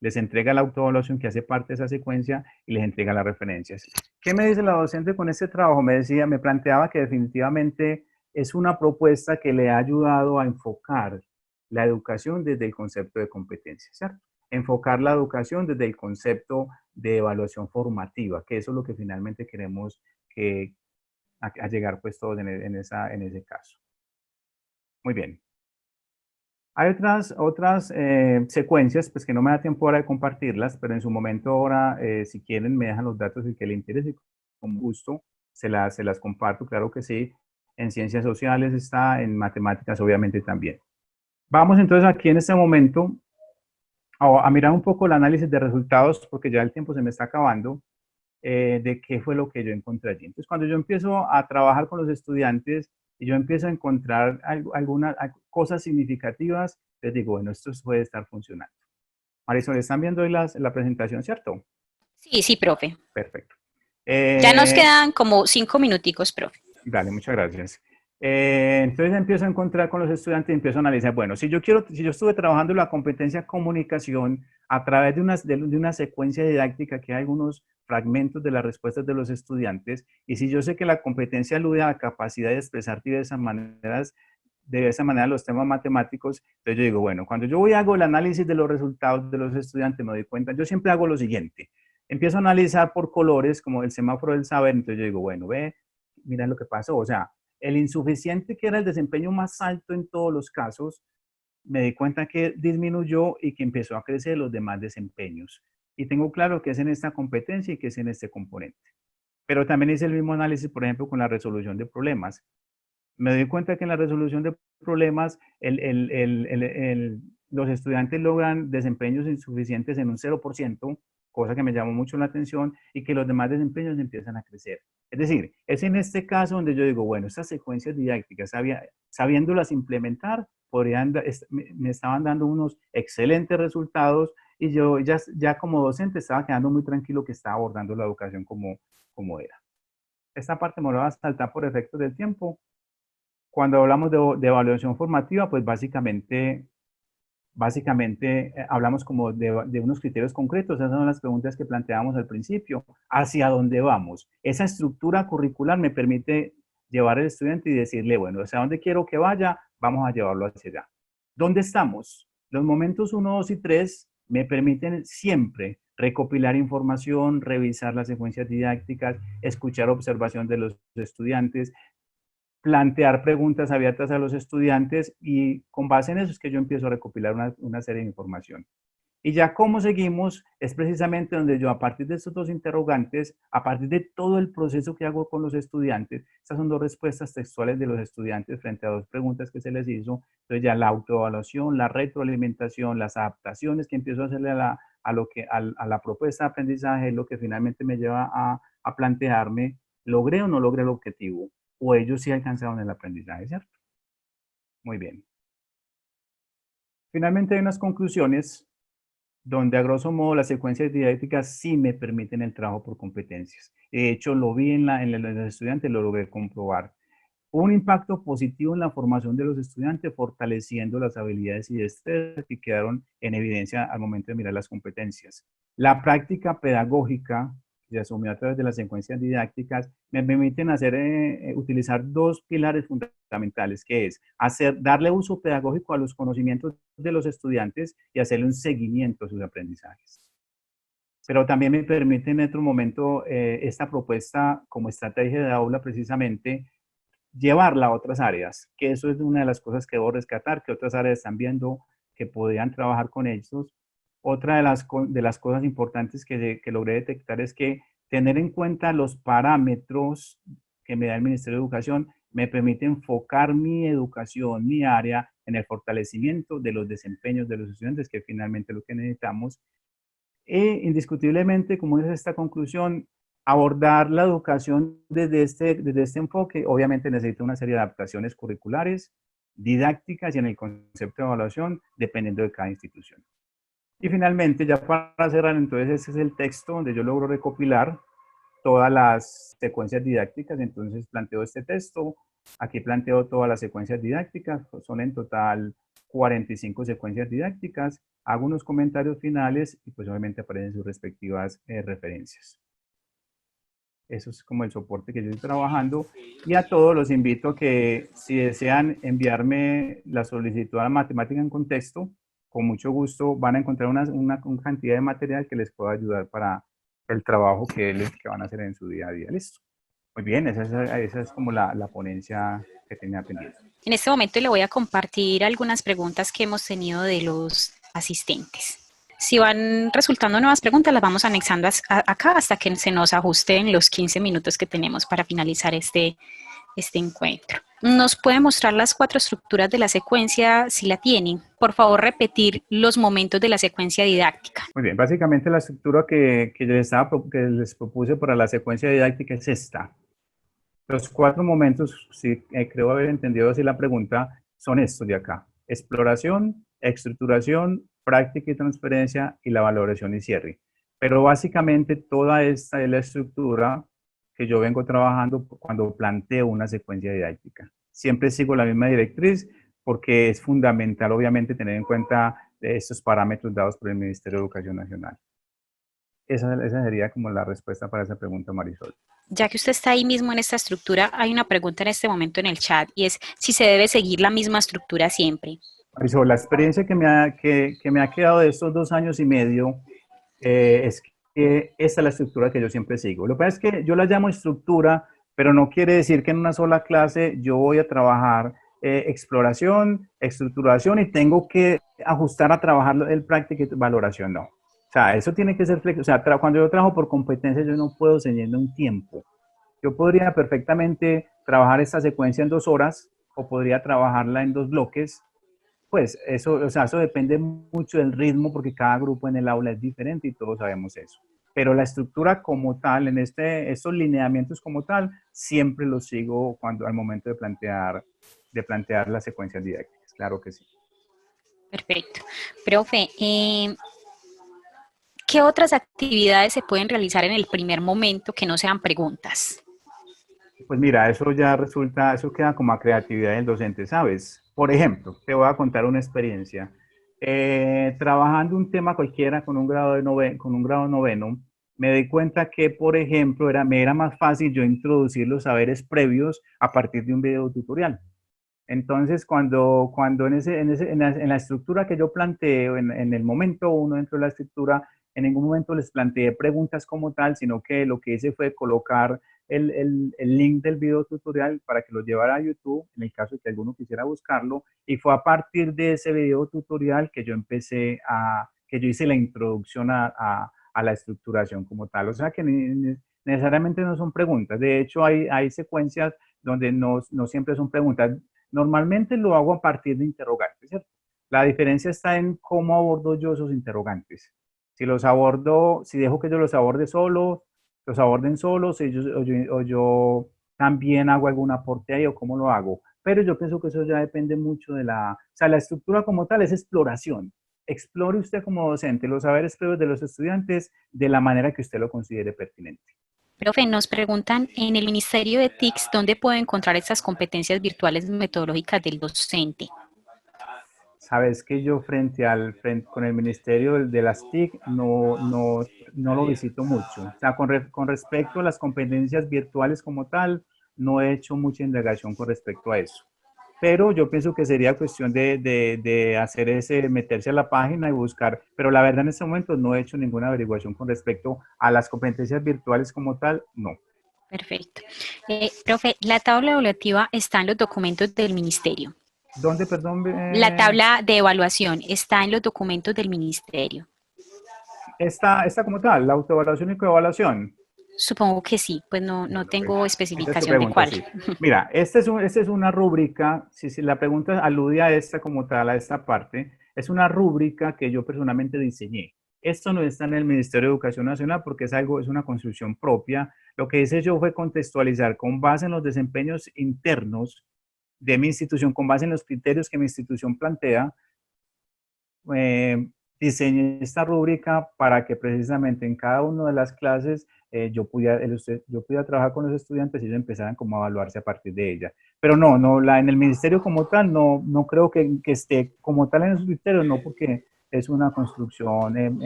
les entrega la autoevaluación que hace parte de esa secuencia y les entrega las referencias. ¿Qué me dice la docente con este trabajo? Me planteaba que definitivamente es una propuesta que le ha ayudado a enfocar la educación desde el concepto de competencia, ¿cierto? Enfocar la educación desde el concepto de evaluación formativa, que eso es lo que finalmente queremos a llegar pues todos en ese caso. Muy bien. Hay otras secuencias, pues que no me da tiempo ahora de compartirlas, pero en su momento ahora, si quieren, me dejan los datos y que les interese, con gusto se las comparto, claro que sí. En ciencias sociales está, en matemáticas obviamente también. Vamos entonces aquí en este momento a mirar un poco el análisis de resultados, porque ya el tiempo se me está acabando, de qué fue lo que yo encontré allí. Entonces, cuando yo empiezo a trabajar con los estudiantes y yo empiezo a encontrar algunas cosas significativas, les digo, bueno, esto puede estar funcionando. Marisol, ¿están viendo hoy la presentación, cierto? Sí, sí, profe. Perfecto. Ya nos quedan como 5 minuticos, profe. Dale, muchas gracias. Entonces empiezo a encontrar con los estudiantes y empiezo a analizar, bueno, si yo estuve trabajando la competencia comunicación a través de una secuencia didáctica que hay algunos fragmentos de las respuestas de los estudiantes, y si yo sé que la competencia alude a la capacidad de expresar de esa manera los temas matemáticos, entonces yo digo, bueno, cuando yo voy y hago el análisis de los resultados de los estudiantes, me doy cuenta, yo siempre hago lo siguiente, empiezo a analizar por colores, como el semáforo del saber, entonces yo digo, bueno, ve, mira lo que pasó, o sea, el insuficiente, que era el desempeño más alto en todos los casos, me di cuenta que disminuyó y que empezó a crecer los demás desempeños. Y tengo claro que es en esta competencia y que es en este componente. Pero también hice el mismo análisis, por ejemplo, con la resolución de problemas. Me doy cuenta que en la resolución de problemas los estudiantes logran desempeños insuficientes en un 0%, cosa que me llamó mucho la atención, y que los demás desempeños empiezan a crecer. Es decir, es en este caso donde yo digo, bueno, estas secuencias didácticas, sabiéndolas implementar, me estaban dando unos excelentes resultados y yo ya como docente estaba quedando muy tranquilo que estaba abordando la educación como era. Esta parte me lo voy a saltar por efectos del tiempo. Cuando hablamos de evaluación formativa, pues básicamente hablamos como de unos criterios concretos. Esas son las preguntas que planteamos al principio. ¿Hacia dónde vamos? Esa estructura curricular me permite llevar al estudiante y decirle, bueno, hacia dónde quiero que vaya, vamos a llevarlo hacia allá. ¿Dónde estamos? Los momentos 1, 2 y 3 me permiten siempre recopilar información, revisar las secuencias didácticas, escuchar observación de los estudiantes, plantear preguntas abiertas a los estudiantes, y con base en eso es que yo empiezo a recopilar una serie de información. Y ya cómo seguimos es precisamente donde yo, a partir de estos dos interrogantes, a partir de todo el proceso que hago con los estudiantes, estas son dos respuestas textuales de los estudiantes frente a dos preguntas que se les hizo, entonces ya la autoevaluación, la retroalimentación, las adaptaciones que empiezo a hacerle a la propuesta de aprendizaje, es lo que finalmente me lleva a plantearme, ¿logré o no logré el objetivo? O ellos sí alcanzaron el aprendizaje, ¿cierto? Muy bien. Finalmente hay unas conclusiones donde a grosso modo las secuencias didácticas sí me permiten el trabajo por competencias. De hecho, lo vi en los estudiantes, lo logré comprobar. Hubo un impacto positivo en la formación de los estudiantes, fortaleciendo las habilidades y destrezas que quedaron en evidencia al momento de mirar las competencias. La práctica pedagógica que se asumió a través de las secuencias didácticas me permiten utilizar dos pilares fundamentales, que es darle uso pedagógico a los conocimientos de los estudiantes y hacerle un seguimiento a sus aprendizajes. Pero también me permite en otro momento esta propuesta como estrategia de aula precisamente llevarla a otras áreas, que eso es una de las cosas que debo rescatar, que otras áreas están viendo que podrían trabajar con ellos. Otra de las cosas importantes que logré detectar es que tener en cuenta los parámetros que me da el Ministerio de Educación me permite enfocar mi educación, mi área, en el fortalecimiento de los desempeños de los estudiantes, que finalmente es lo que necesitamos. E indiscutiblemente, como es esta conclusión, abordar la educación desde este enfoque, obviamente necesita una serie de adaptaciones curriculares, didácticas y en el concepto de evaluación, dependiendo de cada institución. Y finalmente, ya para cerrar, entonces ese es el texto donde yo logro recopilar todas las secuencias didácticas. Entonces planteo este texto, aquí planteo todas las secuencias didácticas, son en total 45 secuencias didácticas, hago unos comentarios finales y pues obviamente aparecen sus respectivas referencias. Eso es como el soporte que yo estoy trabajando, y a todos los invito a que si desean enviarme la solicitud a Matemática en Contexto, con mucho gusto van a encontrar una cantidad de material que les pueda ayudar para el trabajo que van a hacer en su día a día. Listo. Muy bien, esa es como la ponencia que tenía pendiente. En este momento le voy a compartir algunas preguntas que hemos tenido de los asistentes. Si van resultando nuevas preguntas, las vamos anexando acá hasta que se nos ajusten los 15 minutos que tenemos para finalizar este encuentro. ¿Nos puede mostrar las 4 estructuras de la secuencia si la tienen? Por favor, repetir los momentos de la secuencia didáctica. Muy bien, básicamente la estructura que les propuse para la secuencia didáctica es esta. Los 4 momentos, si creo haber entendido así la pregunta, son estos de acá: exploración, estructuración, práctica y transferencia, y la valoración y cierre. Pero básicamente toda esta es la estructura que yo vengo trabajando cuando planteo una secuencia didáctica. Siempre sigo la misma directriz porque es fundamental, obviamente, tener en cuenta estos parámetros dados por el Ministerio de Educación Nacional. Esa sería como la respuesta para esa pregunta, Marisol. Ya que usted está ahí mismo en esta estructura, hay una pregunta en este momento en el chat y es si se debe seguir la misma estructura siempre. Marisol, la experiencia que me ha quedado de estos 2 años y medio es que esta es la estructura que yo siempre sigo. Lo que pasa es que yo la llamo estructura, pero no quiere decir que en una sola clase yo voy a trabajar exploración, estructuración y tengo que ajustar a trabajar el práctica y valoración, no. O sea, eso tiene que ser flexible. O sea, cuando yo trabajo por competencia, yo no puedo ceñirme un tiempo. Yo podría perfectamente trabajar esta secuencia en 2 horas o podría trabajarla en 2 bloques. Pues eso, o sea, eso depende mucho del ritmo porque cada grupo en el aula es diferente y todos sabemos eso. Pero la estructura como tal, estos lineamientos como tal, siempre los sigo al momento de plantear las secuencias didácticas. Claro que sí. Perfecto. Profe, ¿qué otras actividades se pueden realizar en el primer momento que no sean preguntas? Pues mira, eso queda como a creatividad del docente, ¿sabes? Por ejemplo, te voy a contar una experiencia. Trabajando un tema cualquiera con un grado noveno, me di cuenta que, por ejemplo, me era más fácil yo introducir los saberes previos a partir de un video tutorial. Entonces, cuando en la estructura que yo planteo, en el momento uno dentro de la estructura, en ningún momento les planteé preguntas como tal, sino que lo que hice fue colocar el link del video tutorial para que lo llevara a YouTube, en el caso de que alguno quisiera buscarlo, y fue a partir de ese video tutorial que yo que yo hice la introducción a la estructuración como tal. O sea que necesariamente no son preguntas. De hecho, hay secuencias donde no siempre son preguntas. Normalmente lo hago a partir de interrogantes, ¿cierto? La diferencia está en cómo abordo yo esos interrogantes. Si dejo que yo los aborden solos, o yo también hago algún aporte ahí, o cómo lo hago. Pero yo pienso que eso ya depende mucho o sea, la estructura como tal es exploración. Explore usted como docente los saberes previos de los estudiantes de la manera que usted lo considere pertinente. Profe, nos preguntan en el Ministerio de TICS, ¿dónde puedo encontrar estas competencias virtuales metodológicas del docente? Sabes que yo con el Ministerio de las TIC no lo visito mucho. O sea, con respecto a las competencias virtuales como tal, no he hecho mucha indagación con respecto a eso. Pero yo pienso que sería cuestión de hacer meterse a la página y buscar. Pero la verdad en este momento no he hecho ninguna averiguación con respecto a las competencias virtuales como tal, no. Perfecto. Profe, la tabla evaluativa está en los documentos del ministerio. ¿Dónde, perdón? La tabla de evaluación está en los documentos del ministerio. Esta como tal, la autoevaluación y coevaluación. Supongo que sí, pues no tengo Esa es tu especificación de pregunta, cuál. sí. Mira, esta es una rúbrica, si la pregunta alude a esta como tal, a esta parte, es una rúbrica que yo personalmente diseñé. Esto no está en el Ministerio de Educación Nacional porque es una construcción propia. Lo que hice yo fue contextualizar con base en los desempeños internos de mi institución, con base en los criterios que mi institución plantea, diseñé esta rúbrica para que precisamente en cada una de las clases yo pudiera trabajar con los estudiantes y ellos empezaran como a evaluarse a partir de ella. Pero en el ministerio como tal, no creo que esté como tal en el ministerio, no, porque es una construcción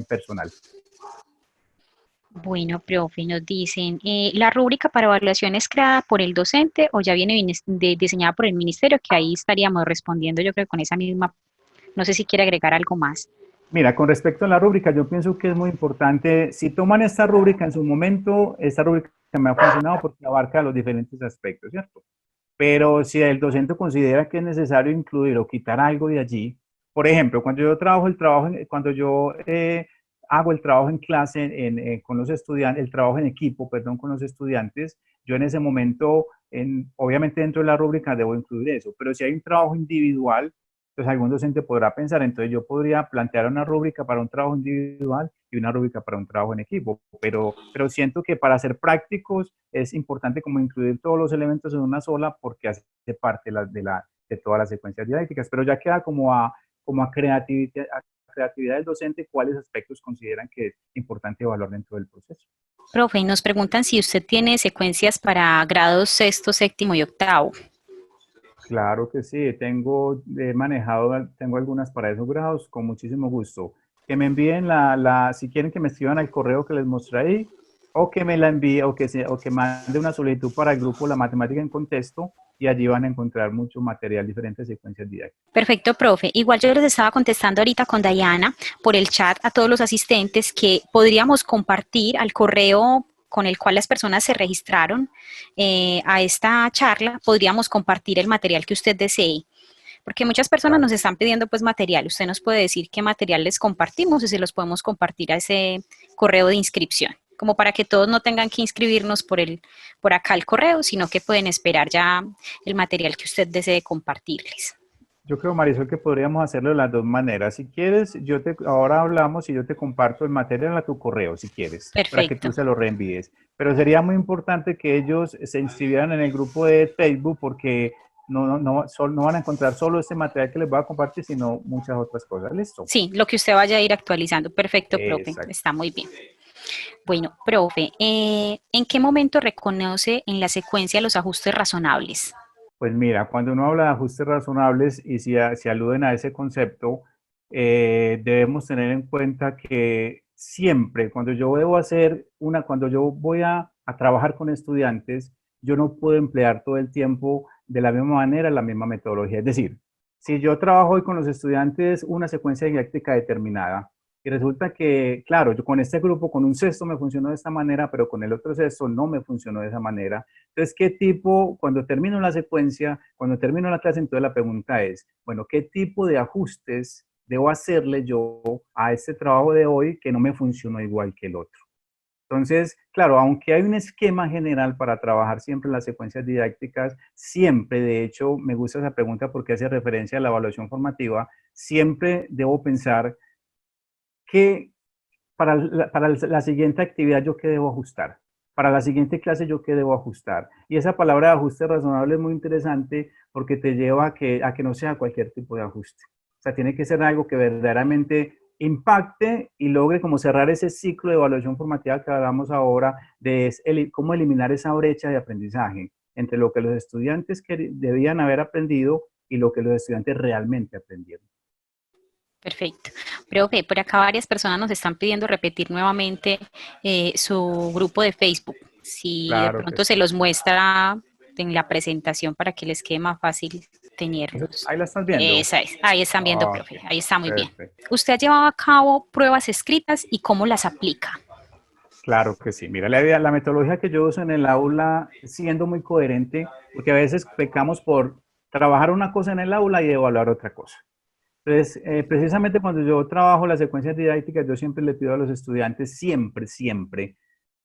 personal. Bueno, profe, nos dicen, ¿la rúbrica para evaluación es creada por el docente o ya viene diseñada por el ministerio? Que ahí estaríamos respondiendo, yo creo, con esa misma, no sé si quiere agregar algo más. Mira, con respecto a la rúbrica, yo pienso que es muy importante, si toman esta rúbrica en su momento, esta rúbrica me ha funcionado porque abarca los diferentes aspectos, ¿cierto? Pero si el docente considera que es necesario incluir o quitar algo de allí, por ejemplo, cuando yo cuando yo hago el trabajo en clase con los estudiantes, el trabajo en equipo, perdón, con los estudiantes, yo en ese momento, obviamente dentro de la rúbrica debo incluir eso, pero si hay un trabajo individual, pues algún docente podrá pensar, entonces yo podría plantear una rúbrica para un trabajo individual y una rúbrica para un trabajo en equipo, pero siento que para ser prácticos es importante como incluir todos los elementos en una sola porque hace parte de todas las secuencias didácticas, pero ya queda como a creatividad del docente cuáles aspectos consideran que es importante evaluar dentro del proceso. Profe, y nos preguntan si usted tiene secuencias para grados sexto, séptimo y octavo. Claro que sí, tengo algunas para esos grados con muchísimo gusto. Que me envíen si quieren que me escriban al correo que les mostré ahí, o que me la envíe, o que mande una solicitud para el grupo La Matemática en Contexto, y allí van a encontrar mucho material, diferentes secuencias didácticas. Perfecto, profe. Igual yo les estaba contestando ahorita con Dayana por el chat a todos los asistentes que podríamos compartir al correo con el cual las personas se registraron a esta charla, podríamos compartir el material que usted desee. Porque muchas personas nos están pidiendo pues material. Usted nos puede decir qué material les compartimos y se los podemos compartir a ese correo de inscripción, como para que todos no tengan que inscribirnos por acá el correo, sino que pueden esperar ya el material que usted desee compartirles. Yo creo, Marisol, que podríamos hacerlo de las dos maneras. Si quieres, ahora hablamos y yo te comparto el material a tu correo, si quieres, para que Perfecto. tú se lo reenvíes. Pero sería muy importante que ellos se inscribieran en el grupo de Facebook porque no van a encontrar solo este material que les voy a compartir, sino muchas otras cosas. ¿Listo? Sí, lo que usted vaya a ir actualizando. Perfecto, profe. Exacto. Está muy bien. Bueno, profe, ¿en qué momento reconoce en la secuencia los ajustes razonables? Pues mira, cuando uno habla de ajustes razonables y si aluden a ese concepto, debemos tener en cuenta que siempre cuando yo voy a trabajar con estudiantes, yo no puedo emplear todo el tiempo de la misma manera, la misma metodología. Es decir, si yo trabajo hoy con los estudiantes una secuencia didáctica determinada, y resulta que, claro, yo con este grupo, con un sexto me funcionó de esta manera, pero con el otro sexto no me funcionó de esa manera. Entonces, cuando termino la secuencia, cuando termino la clase, entonces la pregunta es, bueno, ¿qué tipo de ajustes debo hacerle yo a este trabajo de hoy que no me funcionó igual que el otro? Entonces, claro, aunque hay un esquema general para trabajar siempre en las secuencias didácticas, siempre, de hecho, me gusta esa pregunta porque hace referencia a la evaluación formativa, siempre debo pensar que para la siguiente actividad yo qué debo ajustar, para la siguiente clase yo qué debo ajustar. Y esa palabra de ajuste razonable es muy interesante porque te lleva a que no sea cualquier tipo de ajuste. O sea, tiene que ser algo que verdaderamente impacte y logre como cerrar ese ciclo de evaluación formativa que hablamos ahora de cómo eliminar esa brecha de aprendizaje entre lo que los estudiantes debían haber aprendido y lo que los estudiantes realmente aprendieron. Perfecto. Profe, por acá varias personas nos están pidiendo repetir nuevamente su grupo de Facebook. Si de Claro que pronto sí. se los muestra en la presentación para que les quede más fácil tenerlos. Ahí la estás viendo. Esa es. Ahí están viendo, Ok, profe. Ahí está muy bien. perfecto. ¿Usted ha llevado a cabo pruebas escritas y cómo las aplica? Claro que sí. Mira, la metodología que yo uso en el aula, siendo muy coherente, porque a veces pecamos por trabajar una cosa en el aula y evaluar otra cosa. Entonces, precisamente cuando yo trabajo las secuencias didácticas, yo siempre le pido a los estudiantes, siempre,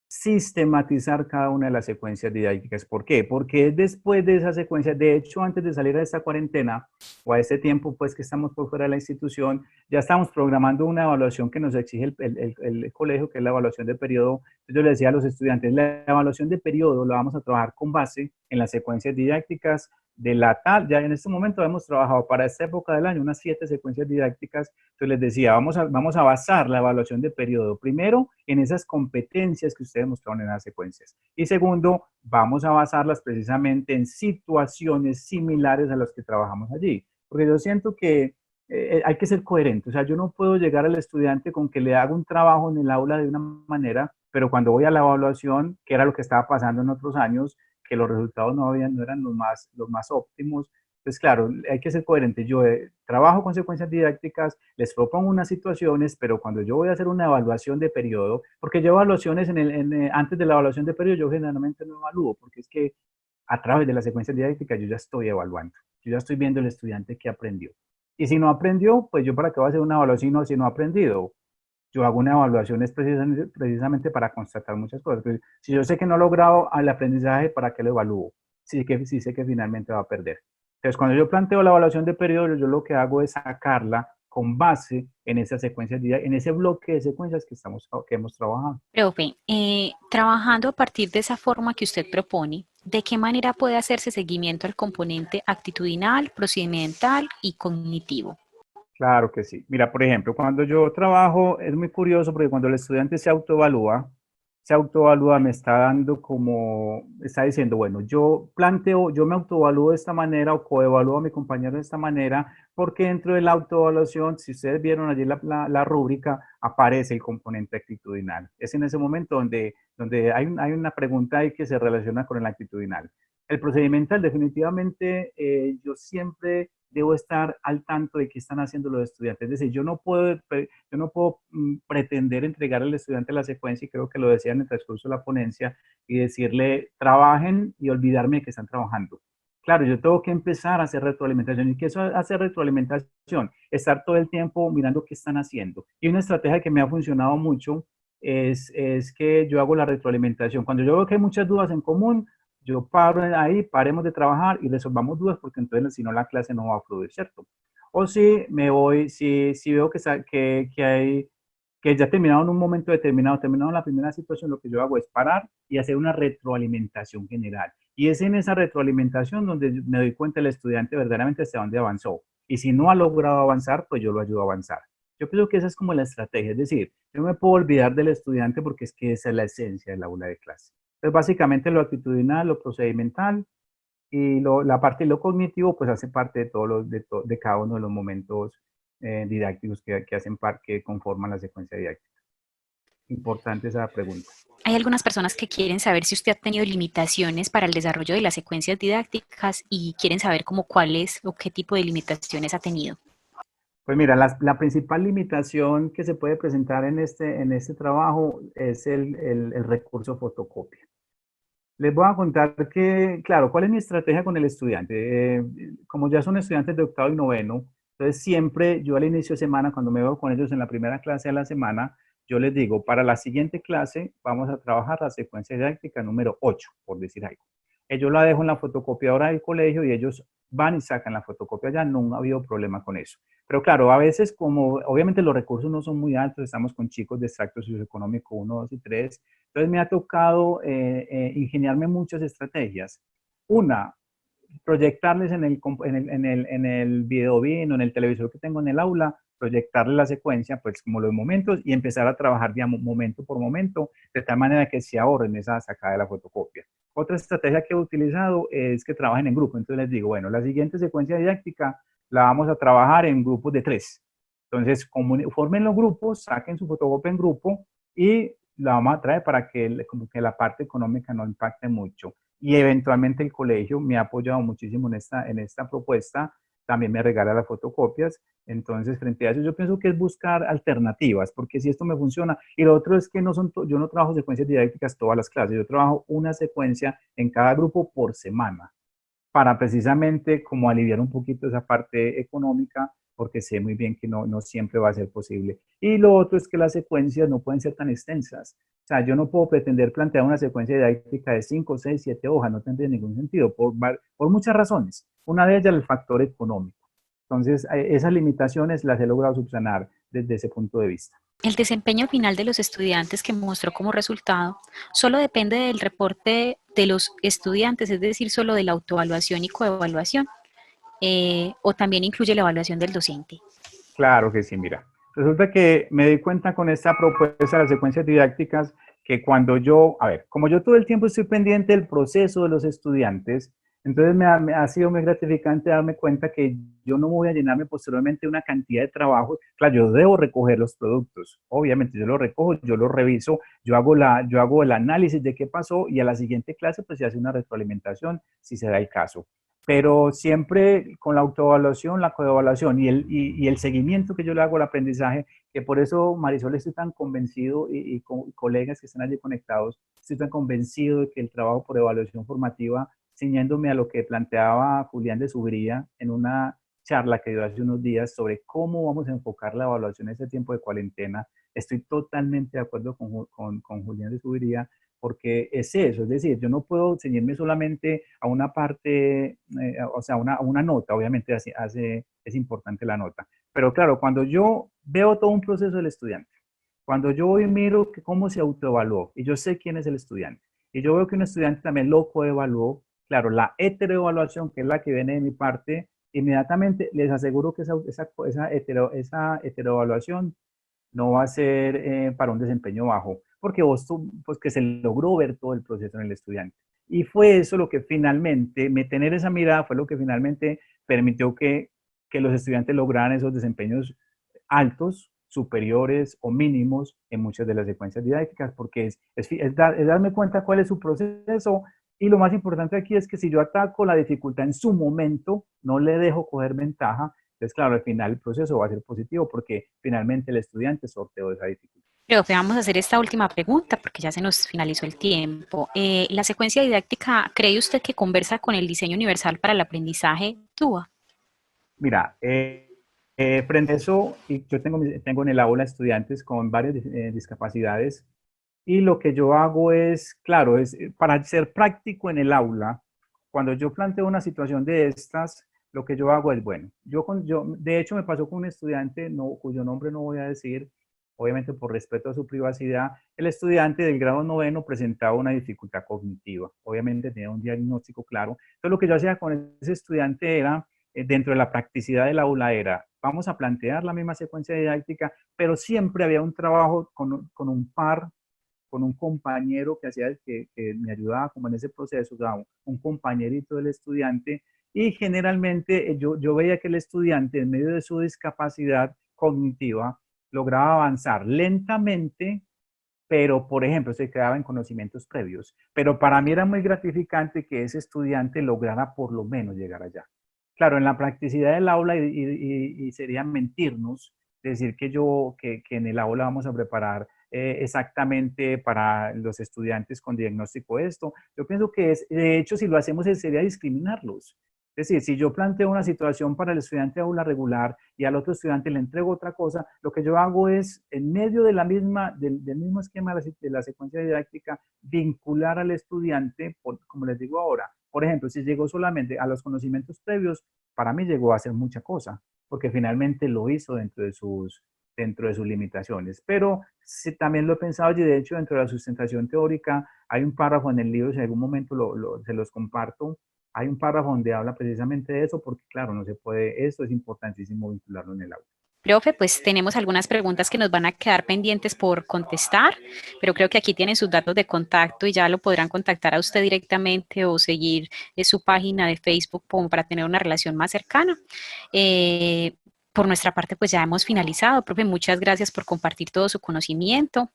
sistematizar cada una de las secuencias didácticas. ¿Por qué? Porque es después de esa secuencia, de hecho, antes de salir a esta cuarentena o a este tiempo, pues que estamos por fuera de la institución, ya estamos programando una evaluación que nos exige el colegio, que es la evaluación de periodo. Yo le decía a los estudiantes, la evaluación de periodo la vamos a trabajar con base en las secuencias didácticas de la tal, ya en este momento hemos trabajado para esta época del año unas 7 secuencias didácticas. Entonces les decía, vamos a basar la evaluación de periodo primero en esas competencias que ustedes mostraron en las secuencias. Y segundo, vamos a basarlas precisamente en situaciones similares a las que trabajamos allí. Porque yo siento que hay que ser coherente. O sea, yo no puedo llegar al estudiante con que le haga un trabajo en el aula de una manera, pero cuando voy a la evaluación, que era lo que estaba pasando en otros años, que los resultados no eran los más óptimos. Pues claro, hay que ser coherente. Yo trabajo con secuencias didácticas, les propongo unas situaciones, pero cuando yo voy a hacer una evaluación de periodo, porque yo evaluaciones antes de la evaluación de periodo, yo generalmente no evalúo, porque es que a través de las secuencias didácticas yo ya estoy evaluando, yo ya estoy viendo el estudiante que aprendió. Y si no aprendió, pues yo para qué voy a hacer una evaluación si no ha aprendido. Yo hago una evaluación es precisamente para constatar muchas cosas. Pues, si yo sé que no he logrado el aprendizaje, ¿para qué lo evalúo? Sí sé que finalmente va a perder. Entonces, cuando yo planteo la evaluación de periodo, yo lo que hago es sacarla con base en esas secuencias, en ese bloque de secuencias que hemos trabajado. Profe, trabajando a partir de esa forma que usted propone, ¿de qué manera puede hacerse seguimiento al componente actitudinal, procedimental y cognitivo? Claro que sí. Mira, por ejemplo, cuando yo trabajo, es muy curioso porque cuando el estudiante se autoevalúa, me está dando como, está diciendo, bueno, yo me autoevalúo de esta manera o coevalúo a mi compañero de esta manera, porque dentro de la autoevaluación, si ustedes vieron allí la rúbrica, aparece el componente actitudinal. Es en ese momento donde hay una pregunta ahí que se relaciona con el actitudinal. El procedimental, definitivamente, yo siempre debo estar al tanto de qué están haciendo los estudiantes. Es decir, yo no puedo pretender entregar al estudiante la secuencia, y creo que lo decía en el transcurso de la ponencia, y decirle, trabajen y olvidarme de que están trabajando. Claro, yo tengo que empezar a hacer retroalimentación. ¿Y qué es hacer retroalimentación? Estar todo el tiempo mirando qué están haciendo. Y una estrategia que me ha funcionado mucho es que yo hago la retroalimentación. Cuando yo veo que hay muchas dudas en común, yo paro ahí, paremos de trabajar y resolvamos dudas, porque entonces si no la clase no va a fluir, ¿cierto? O si me voy, si veo que ya terminaron en un momento determinado, terminaron la primera situación, lo que yo hago es parar y hacer una retroalimentación general. Y es en esa retroalimentación donde me doy cuenta el estudiante verdaderamente hasta dónde avanzó. Y si no ha logrado avanzar, pues yo lo ayudo a avanzar. Yo creo que esa es como la estrategia, es decir, yo no me puedo olvidar del estudiante porque es que esa es la esencia del aula de clase. Entonces, básicamente lo actitudinal, lo procedimental y la parte de lo cognitivo, pues hace parte de, de cada uno de los momentos didácticos que hacen parte, que conforman la secuencia didáctica. Importante esa pregunta. Hay algunas personas que quieren saber si usted ha tenido limitaciones para el desarrollo de las secuencias didácticas y quieren saber cómo cuáles o qué tipo de limitaciones ha tenido. Pues mira, la principal limitación que se puede presentar en este trabajo es el recurso fotocopia. Les voy a contar que, claro, ¿cuál es mi estrategia con el estudiante? Como ya son estudiantes de octavo y noveno, entonces siempre yo al inicio de semana, cuando me veo con ellos en la primera clase de la semana, yo les digo, para la siguiente clase vamos a trabajar la secuencia didáctica número 8, por decir algo. Yo la dejo en la fotocopiadora del colegio y ellos van y sacan la fotocopia, ya no ha habido problema con eso. Pero claro, a veces como obviamente los recursos no son muy altos, estamos con chicos de extracto socioeconómico 1, 2 y 3, entonces me ha tocado ingeniarme muchas estrategias. Una, proyectarles en el video bien o en el televisor que tengo en el aula, proyectarles la secuencia, pues como los momentos, y empezar a trabajar, digamos, momento por momento, de tal manera que se ahorren esa sacada de la fotocopia. Otra estrategia que he utilizado es que trabajen en grupo. Entonces les digo, bueno, la siguiente secuencia didáctica la vamos a trabajar en grupos de 3. Entonces, formen los grupos, saquen su fotocopia en grupo y la vamos a traer para que, como que la parte económica no impacte mucho. Y eventualmente el colegio me ha apoyado muchísimo en esta propuesta, también me regala las fotocopias. Entonces, frente a eso, yo pienso que es buscar alternativas, porque si esto me funciona, y lo otro es que yo no trabajo secuencias didácticas todas las clases, yo trabajo una secuencia en cada grupo por semana, para precisamente como aliviar un poquito esa parte económica, porque sé muy bien que no siempre va a ser posible. Y lo otro es que las secuencias no pueden ser tan extensas. O sea, yo no puedo pretender plantear una secuencia didáctica de 5, 6, 7 hojas, no tendría ningún sentido, por muchas razones. Una de ellas, el factor económico. Entonces, esas limitaciones las he logrado subsanar desde ese punto de vista. El desempeño final de los estudiantes que mostró como resultado solo depende del reporte de los estudiantes, es decir, solo de la autoevaluación y coevaluación, o también incluye la evaluación del docente. Claro que sí, mira. Resulta que me di cuenta con esta propuesta de las secuencias didácticas que cuando yo, a ver, como yo todo el tiempo estoy pendiente del proceso de los estudiantes, entonces me ha sido muy gratificante darme cuenta que yo no voy a llenarme posteriormente una cantidad de trabajo. Claro, yo debo recoger los productos. Obviamente, yo los recojo, yo los reviso, yo hago el análisis de qué pasó y a la siguiente clase pues se hace una retroalimentación si se da el caso, pero siempre con la autoevaluación, la coevaluación y el seguimiento que yo le hago al aprendizaje, que por eso, Marisol, estoy tan convencido y con colegas que están allí conectados, estoy tan convencido de que el trabajo por evaluación formativa, ciñéndome a lo que planteaba Julián de Subría en una charla que dio hace unos días sobre cómo vamos a enfocar la evaluación en este tiempo de cuarentena, estoy totalmente de acuerdo con Julián de Subría, porque es eso, es decir, yo no puedo ceñirme solamente a una parte, o sea, una nota, obviamente es importante la nota, pero claro, cuando yo veo todo un proceso del estudiante, cuando yo voy y miro cómo se autoevaluó, y yo sé quién es el estudiante, y yo veo que un estudiante también lo coevaluó, claro, la heteroevaluación, que es la que viene de mi parte, inmediatamente les aseguro que esa heteroevaluación no va a ser para un desempeño bajo, porque pues que se logró ver todo el proceso en el estudiante. Y fue eso lo que finalmente, tener esa mirada fue lo que finalmente permitió que los estudiantes lograran esos desempeños altos, superiores o mínimos en muchas de las secuencias didácticas, porque es darme cuenta cuál es su proceso. Y lo más importante aquí es que si yo ataco la dificultad en su momento, no le dejo coger ventaja, entonces, claro, al final el proceso va a ser positivo porque finalmente el estudiante sorteó esa dificultad. Profe, vamos a hacer esta última pregunta porque ya se nos finalizó el tiempo. ¿La secuencia didáctica cree usted que conversa con el diseño universal para el aprendizaje TUA? Mira, frente a eso, y yo tengo en el aula estudiantes con varias discapacidades y lo que yo hago es, claro, es para ser práctico en el aula, cuando yo planteo una situación de estas, lo que yo hago es, bueno, de hecho me pasó con un estudiante cuyo nombre no voy a decir, obviamente por respeto a su privacidad, el estudiante del grado noveno presentaba una dificultad cognitiva, obviamente tenía un diagnóstico claro, entonces lo que yo hacía con ese estudiante era, dentro de la practicidad del aula era, vamos a plantear la misma secuencia didáctica, pero siempre había un trabajo con un par, con un compañero que hacía, que me ayudaba como en ese proceso, o sea, un compañerito del estudiante, y generalmente yo veía que el estudiante en medio de su discapacidad cognitiva lograba avanzar lentamente, pero por ejemplo se quedaba en conocimientos previos. Pero para mí era muy gratificante que ese estudiante lograra por lo menos llegar allá. Claro, en la practicidad del aula y sería mentirnos decir que en el aula vamos a preparar exactamente para los estudiantes con diagnóstico esto. Yo pienso que de hecho, si lo hacemos sería discriminarlos. Es decir, si yo planteo una situación para el estudiante de aula regular y al otro estudiante le entrego otra cosa, lo que yo hago es, en medio de del mismo esquema de la secuencia didáctica, vincular al estudiante, como les digo ahora. Por ejemplo, si llegó solamente a los conocimientos previos, para mí llegó a hacer mucha cosa, porque finalmente lo hizo dentro de sus limitaciones. Pero sí, también lo he pensado y de hecho dentro de la sustentación teórica hay un párrafo en el libro, si en algún momento se los comparto, hay un párrafo donde habla precisamente de eso, porque claro, no se puede, esto es importantísimo vincularlo en el aula. Profe, pues tenemos algunas preguntas que nos van a quedar pendientes por contestar, pero creo que aquí tienen sus datos de contacto y ya lo podrán contactar a usted directamente o seguir su página de Facebook como para tener una relación más cercana. Por nuestra parte, pues ya hemos finalizado. Profe, muchas gracias por compartir todo su conocimiento,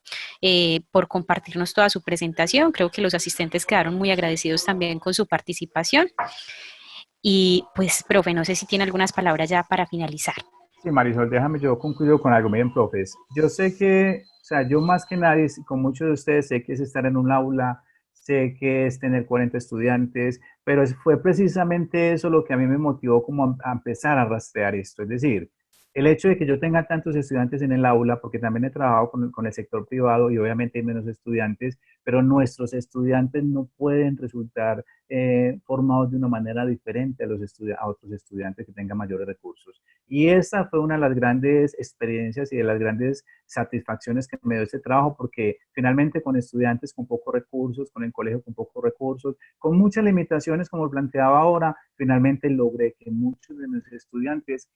por compartirnos toda su presentación. Creo que los asistentes quedaron muy agradecidos también con su participación. Y pues, profe, no sé si tiene algunas palabras ya para finalizar. Sí, Marisol, déjame yo concluyo con algo. Miren, profes, yo sé que, o sea, yo más que nadie, con muchos de ustedes, sé que es estar en un aula, sé que es tener 40 estudiantes, pero fue precisamente eso lo que a mí me motivó como a empezar a rastrear esto. Es decir, el hecho de que yo tenga tantos estudiantes en el aula, porque también he trabajado con el sector privado y obviamente hay menos estudiantes, pero nuestros estudiantes no pueden resultar formados de una manera diferente a otros estudiantes que tengan mayores recursos. Y esa fue una de las grandes experiencias y de las grandes satisfacciones que me dio este trabajo, porque finalmente con estudiantes con pocos recursos, con el colegio con pocos recursos, con muchas limitaciones como planteaba ahora, finalmente logré que muchos de mis estudiantes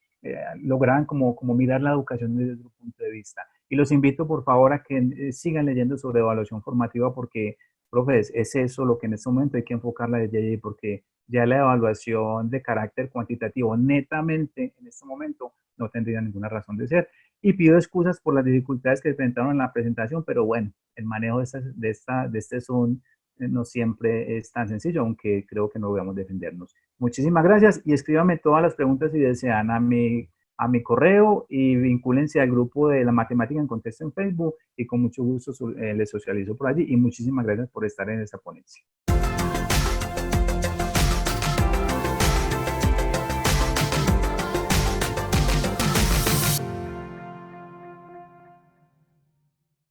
lograran como mirar la educación desde otro punto de vista. Y los invito por favor a que sigan leyendo sobre evaluación formativa porque, profes, es eso lo que en este momento hay que enfocarla desde allí, porque ya la evaluación de carácter cuantitativo netamente en este momento no tendría ninguna razón de ser. Y pido excusas por las dificultades que presentaron en la presentación, pero bueno, el manejo de este Zoom no siempre es tan sencillo, aunque creo que no debemos defendernos. Muchísimas gracias y escríbanme todas las preguntas si desean a mi correo y vincúlense al grupo de la matemática en contexto en Facebook y con mucho gusto les socializo por allí y muchísimas gracias por estar en esta ponencia.